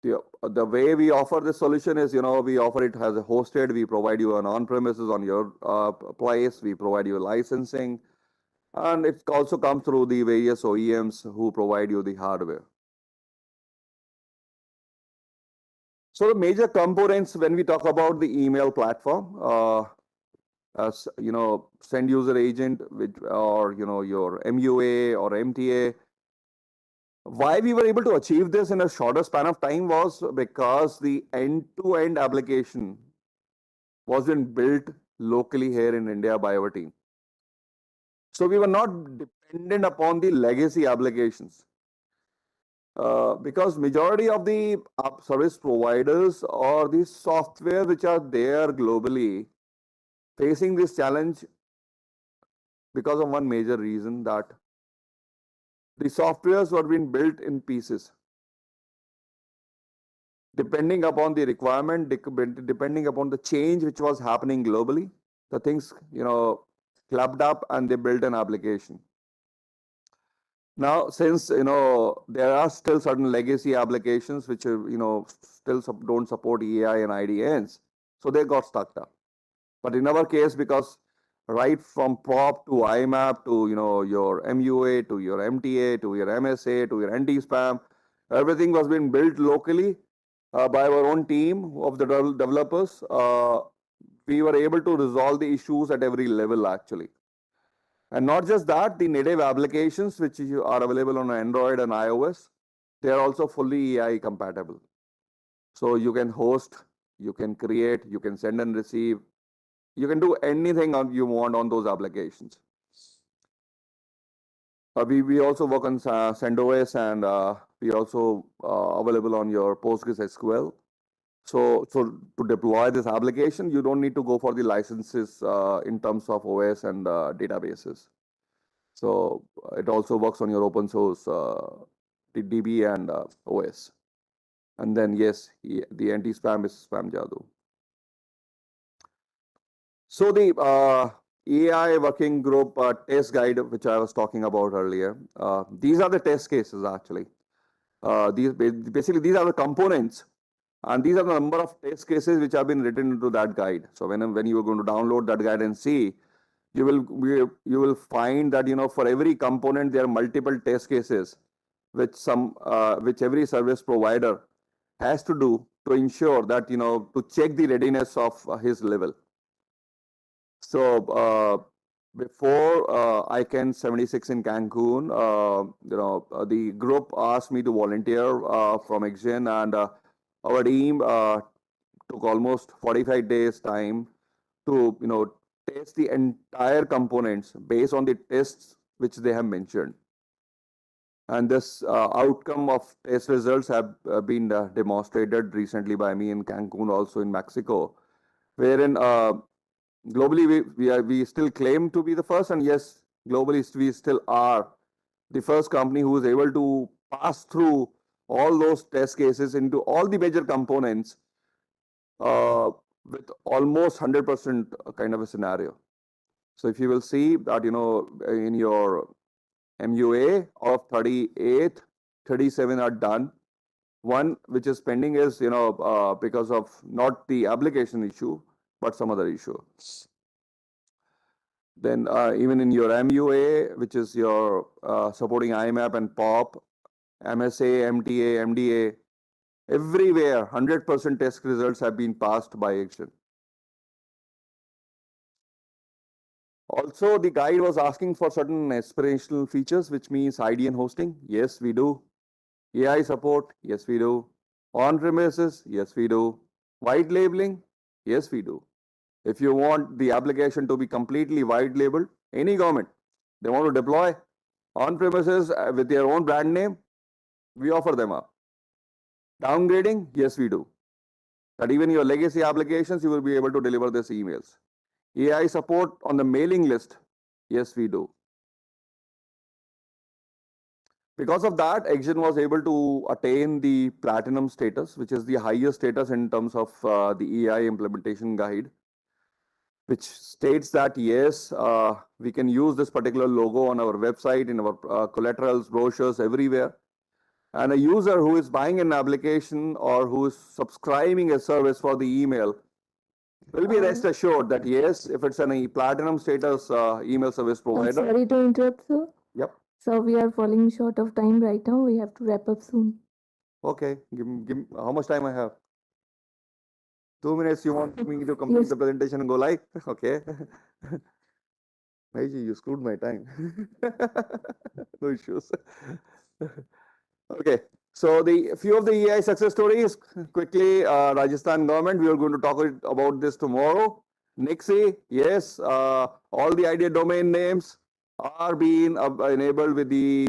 Speaker 4: The way we offer this solution is, we offer it as a hosted. We provide you an on-premises on your place. We provide you licensing. And it also comes through the various OEMs who provide you the hardware. So the major components when we talk about the email platform, as send user agent, or your MUA or MTA. Why we were able to achieve this in a shorter span of time was because the end-to-end application was being built locally here in India by our team. So we were not dependent upon the legacy applications. Because majority of the service providers or the software which are there globally facing this challenge because of one major reason, that the softwares were being built in pieces. Depending upon the requirement, depending upon the change which was happening globally, the things, clubbed up and they built an application. Now, since, there are still certain legacy applications which are, still don't support EAI and IDNs, so they got stuck up. But in our case, because right from POP to IMAP to, your MUA to your MTA to your MSA to your anti-spam, everything was being built locally by our own team of the developers. We were able to resolve the issues at every level, actually. And not just that, the native applications which are available on Android and iOS, they are also fully EAI compatible. So you can host, you can create, you can send and receive, you can do anything you want on those applications. We also work on CentOS, and we also available on your PostgreSQL. So to deploy this application, you don't need to go for the licenses in terms of OS and databases. So it also works on your open source, the DB and OS. And then yes, the anti-spam is Spam Jadoo. So the EAI working group test guide, which I was talking about earlier, these are the test cases actually. Basically these are the components. And these are the number of test cases which have been written into that guide. So when you are going to download that guide and see, you will find that for every component there are multiple test cases, which every service provider has to do to ensure that to check the readiness of his level. So before ICANN 76 in Cancun, the group asked me to volunteer from Exen, and our team took almost 45 days time to test the entire components based on the tests which they have mentioned. And this outcome of test results have been demonstrated recently by me in Cancun, also in Mexico, wherein globally we still claim to be the first, and yes, globally we still are the first company who is able to pass through all those test cases into all the major components with almost 100% kind of a scenario. So if you will see that, in your MUA of 38, 37 are done. One which is pending is, because of not the application issue, but some other issue. Then even in your MUA, which is your supporting IMAP and POP, MSA, MTA, MDA, everywhere 100% test results have been passed by Action. Also, the guide was asking for certain aspirational features, which means IDN hosting. Yes, we do. AI support. Yes, we do. On-premises. Yes, we do. White labeling. Yes, we do. If you want the application to be completely white labeled, any government, they want to deploy on-premises with their own brand name, we offer them up. Downgrading. Yes, we do. That even your legacy applications, you will be able to deliver these emails. AI support on the mailing list. Yes, we do. Because of that, Action was able to attain the platinum status, which is the highest status in terms of the AI implementation guide, which states that yes, we can use this particular logo on our website, in our collaterals, brochures, everywhere. And a user who is buying an application or who is subscribing a service for the email will be rest assured that yes, if it's an platinum status email service provider.
Speaker 5: Sorry to interrupt, sir.
Speaker 4: Yep.
Speaker 5: So we are falling short of time right now. We have to wrap up soon.
Speaker 4: Okay. Give how much time I have? 2 minutes. You want me to complete
Speaker 5: Yes.
Speaker 4: the presentation and go live? Okay. Maiji, you screwed my time. No issues. Okay. So the few of the AI success stories quickly. Rajasthan government. We are going to talk about this tomorrow. Nixie, yes. All the idea domain names are being enabled with the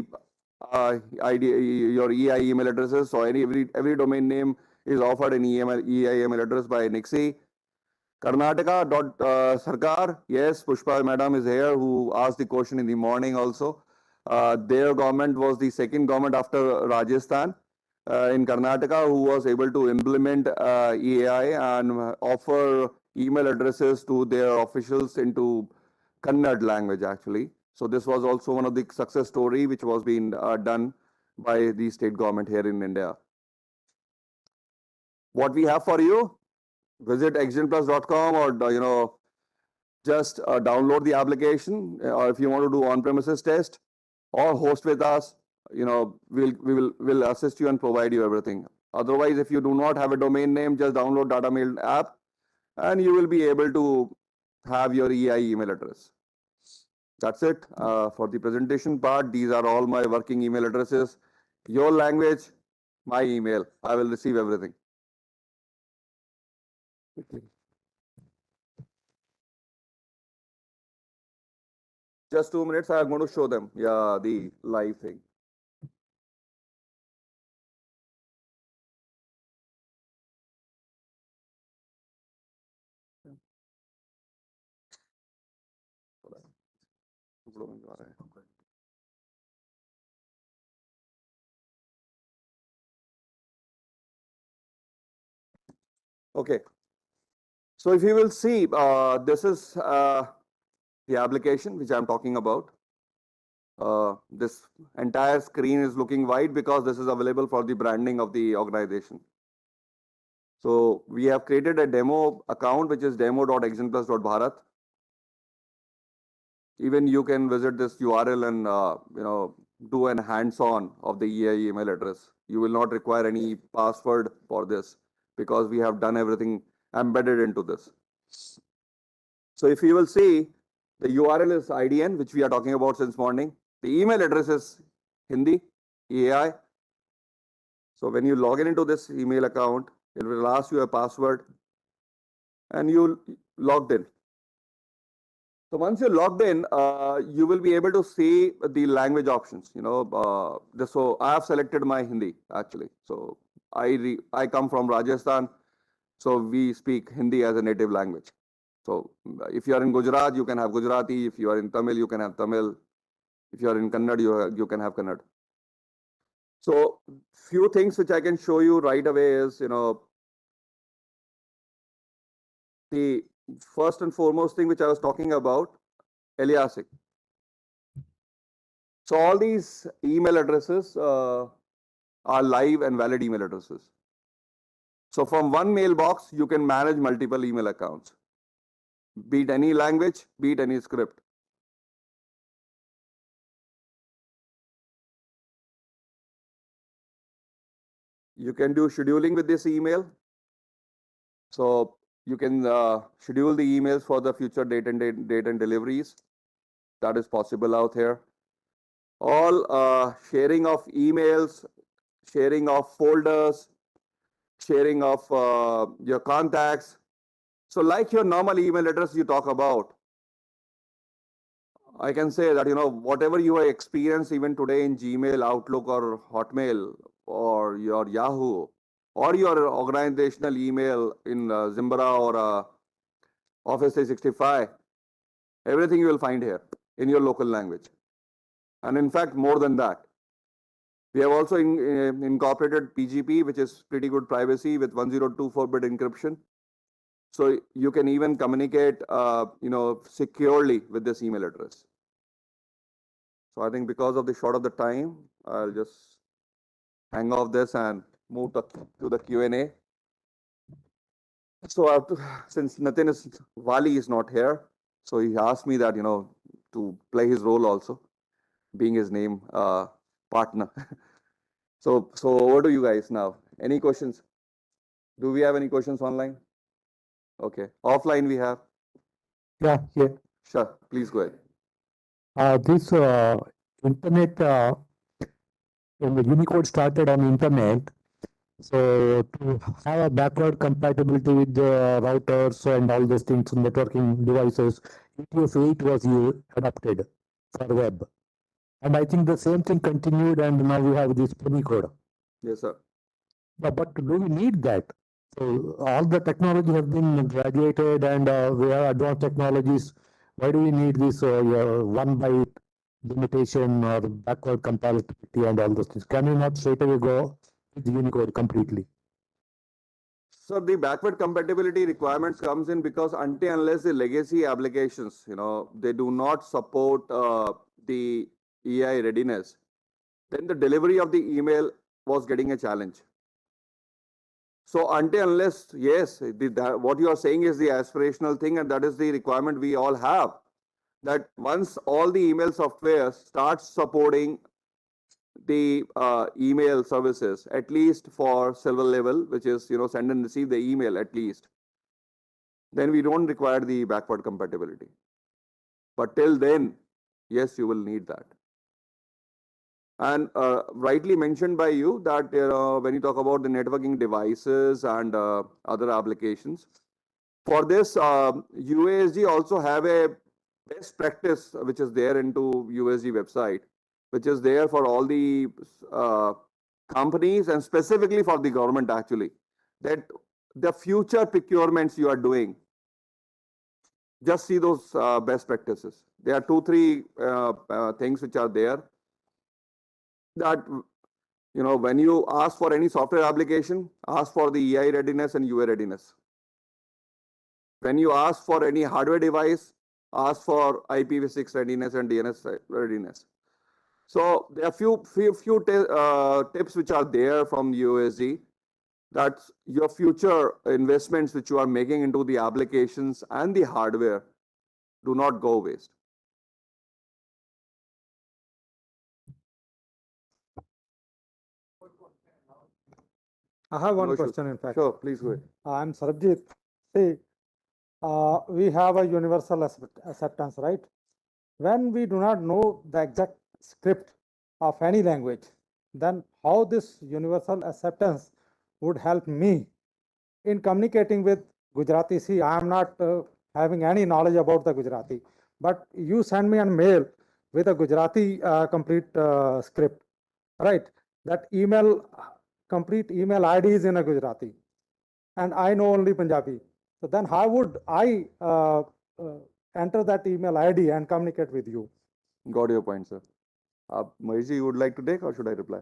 Speaker 4: your EI email addresses. So every domain name is offered an EI email address by Nixie. Karnataka Sarkar, yes, Pushpa madam is here, who asked the question in the morning also. Their government was the second government after Rajasthan in Karnataka who was able to implement EAI and offer email addresses to their officials into Kannada language actually. So this was also one of the success story which was being done by the state government here in India. What we have for you, visit actionplus.com or just download the application, or if you want to do on-premises test or host with us, we'll assist you and provide you everything. Otherwise, if you do not have a domain name, just download DataMail app and you will be able to have your EI email address. That's it for the presentation part. These are all my working email addresses. Your language, my email. I will receive everything. Just 2 minutes. I'm going to show them, the live thing. Okay. So if you will see, this is the application which I'm talking about. This entire screen is looking white because this is available for the branding of the organization. So we have created a demo account which is demo.actionplus.bharat. Even you can visit this URL and do an hands-on of the EI email address. You will not require any password for this because we have done everything embedded into this. So if you will see, the URL is IDN, which we are talking about since morning. The email address is Hindi, EAI. So when you log in into this email account, it will ask you a password and you logged in. So once you're logged in, you will be able to see the language options. So I have selected my Hindi actually. So I come from Rajasthan, so we speak Hindi as a native language. So if you are in Gujarat, you can have Gujarati. If you are in Tamil, you can have Tamil. If you are in Kannada, you can have Kannada. So few things which I can show you right away is, the first and foremost thing which I was talking about, aliasing. So all these email addresses are live and valid email addresses. So from one mailbox, you can manage multiple email accounts, be it any language, be it any script. You can do scheduling with this email. So you can schedule the emails for the future date and deliveries. That is possible out here. All sharing of emails, sharing of folders, sharing of your contacts. So like your normal email address you talk about, I can say that, whatever you have experienced even today in Gmail, Outlook or Hotmail or your Yahoo or your organizational email in Zimbra or Office 365, everything you will find here in your local language. And in fact, more than that, we have also incorporated PGP, which is pretty good privacy with 1024-bit encryption. So you can even communicate, securely with this email address. So I think because of the short of the time, I'll just hang off this and move to the Q&A. So since Wali is not here, so he asked me that, to play his role also, being his name partner. So over to you guys now. Any questions? Do we have any questions online? Okay. Offline we have.
Speaker 6: Yeah, yeah.
Speaker 4: Sure. Please go ahead.
Speaker 6: This internet, when the Unicode started on internet, so to have a backward compatibility with the routers and all those things, networking devices, UTF-8 was adopted for web. And I think the same thing continued, and now we have this Unicode.
Speaker 4: Yes, sir.
Speaker 6: But do we need that? So all the technology has been graduated, and we have advanced technologies. Why do we need this 1 byte limitation or backward compatibility and all those things? Can we not straight away go with Unicode completely?
Speaker 4: So the backward compatibility requirements comes in because until unless the legacy applications, they do not support the EI readiness, then the delivery of the email was getting a challenge. So until unless, yes, what you are saying is the aspirational thing, and that is the requirement we all have, that once all the email software starts supporting the email services, at least for silver level, which is, send and receive the email at least, then we don't require the backward compatibility. But till then, yes, you will need that. And rightly mentioned by you that when you talk about the networking devices and other applications, for this, UASG also have a best practice which is there into USG website, which is there for all the companies and specifically for the government actually, that the future procurements you are doing, just see those best practices. There are 2-3 things which are there that, when you ask for any software application, ask for the EI readiness and UA readiness. When you ask for any hardware device, ask for IPv6 readiness and DNS readiness. So there are few tips which are there from USG, that your future investments which you are making into the applications and the hardware do not go waste.
Speaker 7: I have one
Speaker 4: No issues.
Speaker 7: question, in fact.
Speaker 4: Sure, please go ahead.
Speaker 7: I'm Sarabjit. See, we have a universal acceptance, right? When we do not know the exact script of any language, then how this universal acceptance would help me in communicating with Gujarati? See, I am not having any knowledge about the Gujarati, but you send me a mail with a Gujarati complete script, right? That email, complete email ID is in a Gujarati, and I know only Punjabi. So then how would I enter that email ID and communicate with you?
Speaker 4: Got your point, sir. Maheshji, you would like to take or should I reply?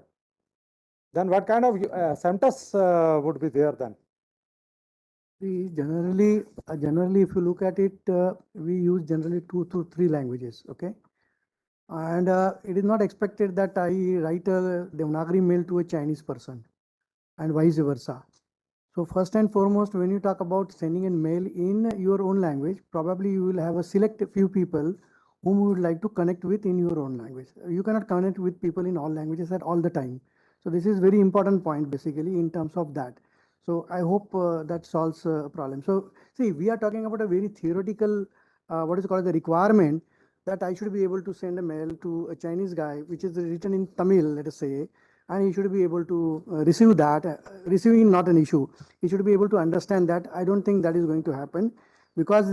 Speaker 7: Then what kind of sentence would be there then?
Speaker 3: We generally, if you look at it, we use generally 2 to 3 languages, okay? And it is not expected that I write a Devanagari mail to a Chinese person and vice versa. So first and foremost, when you talk about sending a mail in your own language, probably you will have a select few people whom you would like to connect with in your own language. You cannot connect with people in all languages at all the time. So this is very important point basically in terms of that. So I hope that solves a problem. So see, we are talking about a very theoretical, what is called the requirement that I should be able to send a mail to a Chinese guy, which is written in Tamil, let us say, and he should be able to receive that. Receiving is not an issue. He should be able to understand that. I don't think that is going to happen because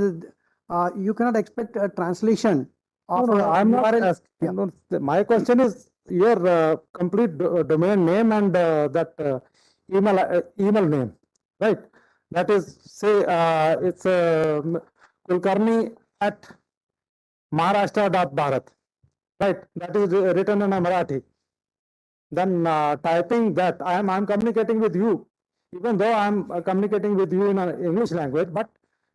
Speaker 3: you cannot expect a translation of.
Speaker 7: No, I'm not
Speaker 3: URL.
Speaker 7: asking.
Speaker 3: Yeah.
Speaker 7: No, my question is your complete domain name and that email name, right? That is, say, it's Kulkarni at Maharashtra.Bharat, right? That is written in a Marathi. Then typing that I'm communicating with you, even though I'm communicating with you in an English language, but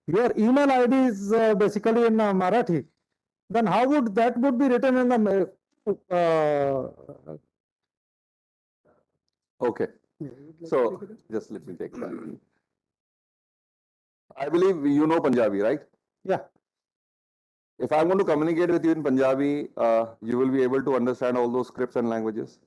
Speaker 7: your email ID is basically in Marathi. Then how would that would be written in the
Speaker 4: Okay. So just let me take that. I believe you know Punjabi, right?
Speaker 7: yeah.
Speaker 4: If I'm going to communicate with you in Punjabi, you will be able to understand all those scripts and languages.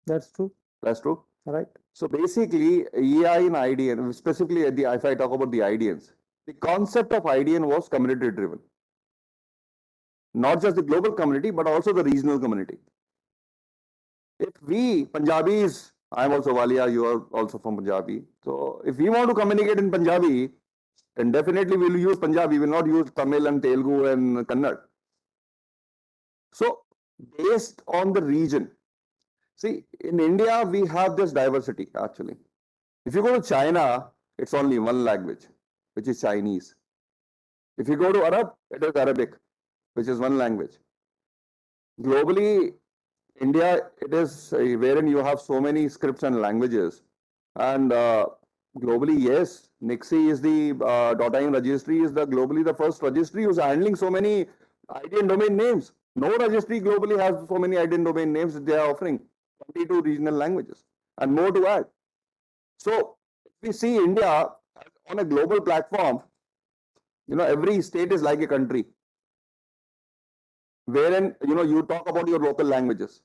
Speaker 7: That's true,
Speaker 4: That's true.
Speaker 7: right?
Speaker 4: So basically, EI in IDN, specifically if I talk about the IDNs, the concept of IDN was community driven. Not just the global community, but also the regional community. If we Punjabis, I'm also Walia, you are also from Punjabi. So if we want to communicate in Punjabi, then definitely we'll use Punjabi, we will not use Tamil and Telugu and Kannada. So based on the region, see, in India, we have this diversity actually. If you go to China, it's only one language, which is Chinese. If you go to Arab, it is Arabic, which is one language. Globally, India, it is wherein you have so many scripts and languages. And globally, yes, NIXI is the .in registry is the globally the first registry who's handling so many ID and domain names. No registry globally has so many ID and domain names that they are offering 22 regional languages and more to add. So if we see India on a global platform, you know, every state is like a country wherein, you know, you talk about your local languages.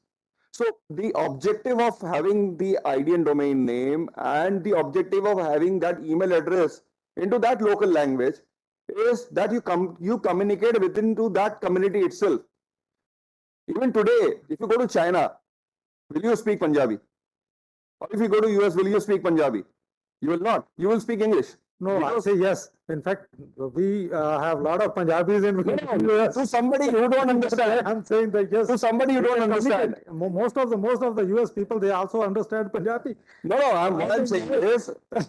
Speaker 4: So the objective of having the ID and domain name and the objective of having that email address into that local language is that you communicate within to that community itself. Even today, if you go to China, will you speak Punjabi? Or if you go to US, will you speak Punjabi? You will not. You will speak English.
Speaker 7: No, I
Speaker 4: Because-
Speaker 7: say yes. In fact, we have a lot of Punjabis in.
Speaker 4: To somebody you don't understand.
Speaker 7: I'm saying that yes.
Speaker 4: To somebody you
Speaker 7: we
Speaker 4: don't
Speaker 7: can
Speaker 4: understand.
Speaker 7: communicate. Most of the US people, they also understand Punjabi.
Speaker 4: No, what I'm saying is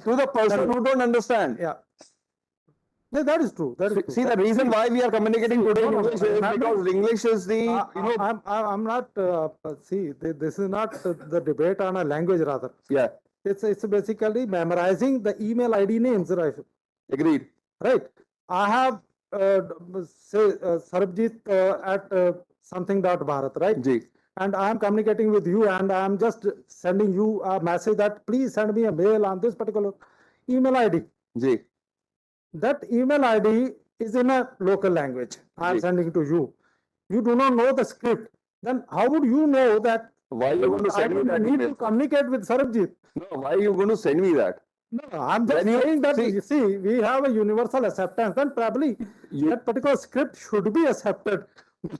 Speaker 4: to the person who don't understand.
Speaker 7: Yeah. Yeah, that is true. That is true.
Speaker 4: See, the reason why we are communicating today in English is because English is the, you know,
Speaker 7: I'm not, see, this is not the debate on a language rather.
Speaker 4: yeah,
Speaker 7: It's basically memorizing the email ID names, right?
Speaker 4: agreed.
Speaker 7: Right. I have, say, Sarabjit at something.Bharat, right?
Speaker 4: Ji,
Speaker 7: And I am communicating with you and I am just sending you a message that please send me a mail on this particular email ID.
Speaker 4: ji,
Speaker 7: That email ID is in a local language. I am
Speaker 4: Ji.
Speaker 7: sending to you. You do not know the script. Then how would you know that
Speaker 4: why you going to
Speaker 7: I
Speaker 4: send me that
Speaker 7: need to
Speaker 4: email?
Speaker 7: communicate with Sarabjit?
Speaker 4: No, why you going to send me that?
Speaker 7: No, I'm just
Speaker 4: When you-
Speaker 7: saying that,
Speaker 4: see-
Speaker 7: you see, we have a universal acceptance, then probably that particular script should be accepted.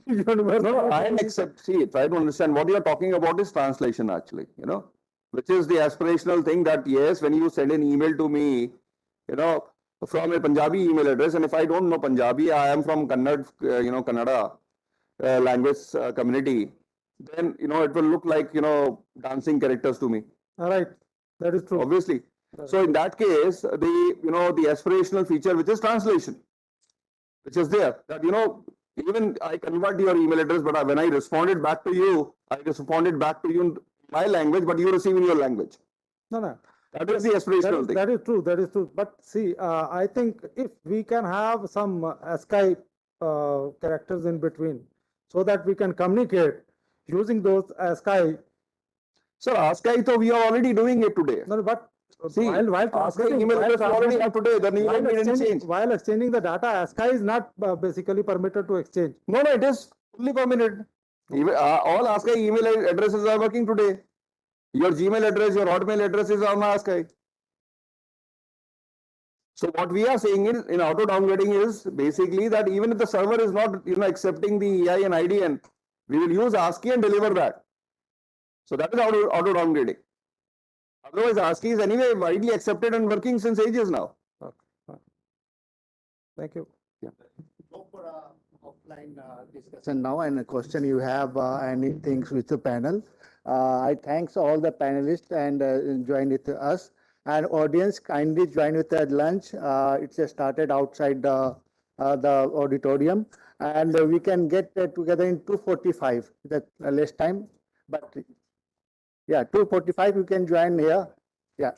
Speaker 4: No, I accept, see, try to understand what you are talking about is translation actually, you know, which is the aspirational thing that yes, when you send an email to me, you know, from a Punjabi email address, and if I don't know Punjabi, I am from Kannada, Kannada language community, then it will look like dancing characters to me.
Speaker 7: All right, that is true.
Speaker 4: Obviously.
Speaker 7: Correct.
Speaker 4: So in that case, the aspirational feature, which is translation, which is there, that even I convert your email address, but when I responded back to you, I responded back to you in my language, but you receive in your language.
Speaker 7: No, no.
Speaker 4: That is the aspirational thing.
Speaker 7: That is true, that is true. But see, I think if we can have some ASCII characters in between, so that we can communicate using those ASCII.
Speaker 4: So ASCII, so we are already doing it today.
Speaker 7: No, but
Speaker 4: See,
Speaker 7: while
Speaker 4: ASCII
Speaker 7: translating,
Speaker 4: email
Speaker 7: while
Speaker 4: address we already have today, then you don't need any change.
Speaker 7: while exchanging the data, ASCII is not basically permitted to exchange.
Speaker 4: No, it is fully permitted. Even, all ASCII email addresses are working today. Your Gmail address, your Hotmail address is on ASCII. So what we are saying in auto downgrading is basically that even if the server is not accepting the EI and IDN, we will use ASCII and deliver that. So that is auto downgrading. Otherwise, ASCII is anyway widely accepted and working since ages now.
Speaker 7: Thank you.
Speaker 3: Go for offline discussion now, and a question you have any things with the panel. I thanks all the panelists and join with us. And audience, kindly join with the lunch. It's started outside the auditorium, and we can get together in 2:45. That less time, but yeah, 2:45 you can join here. Yeah.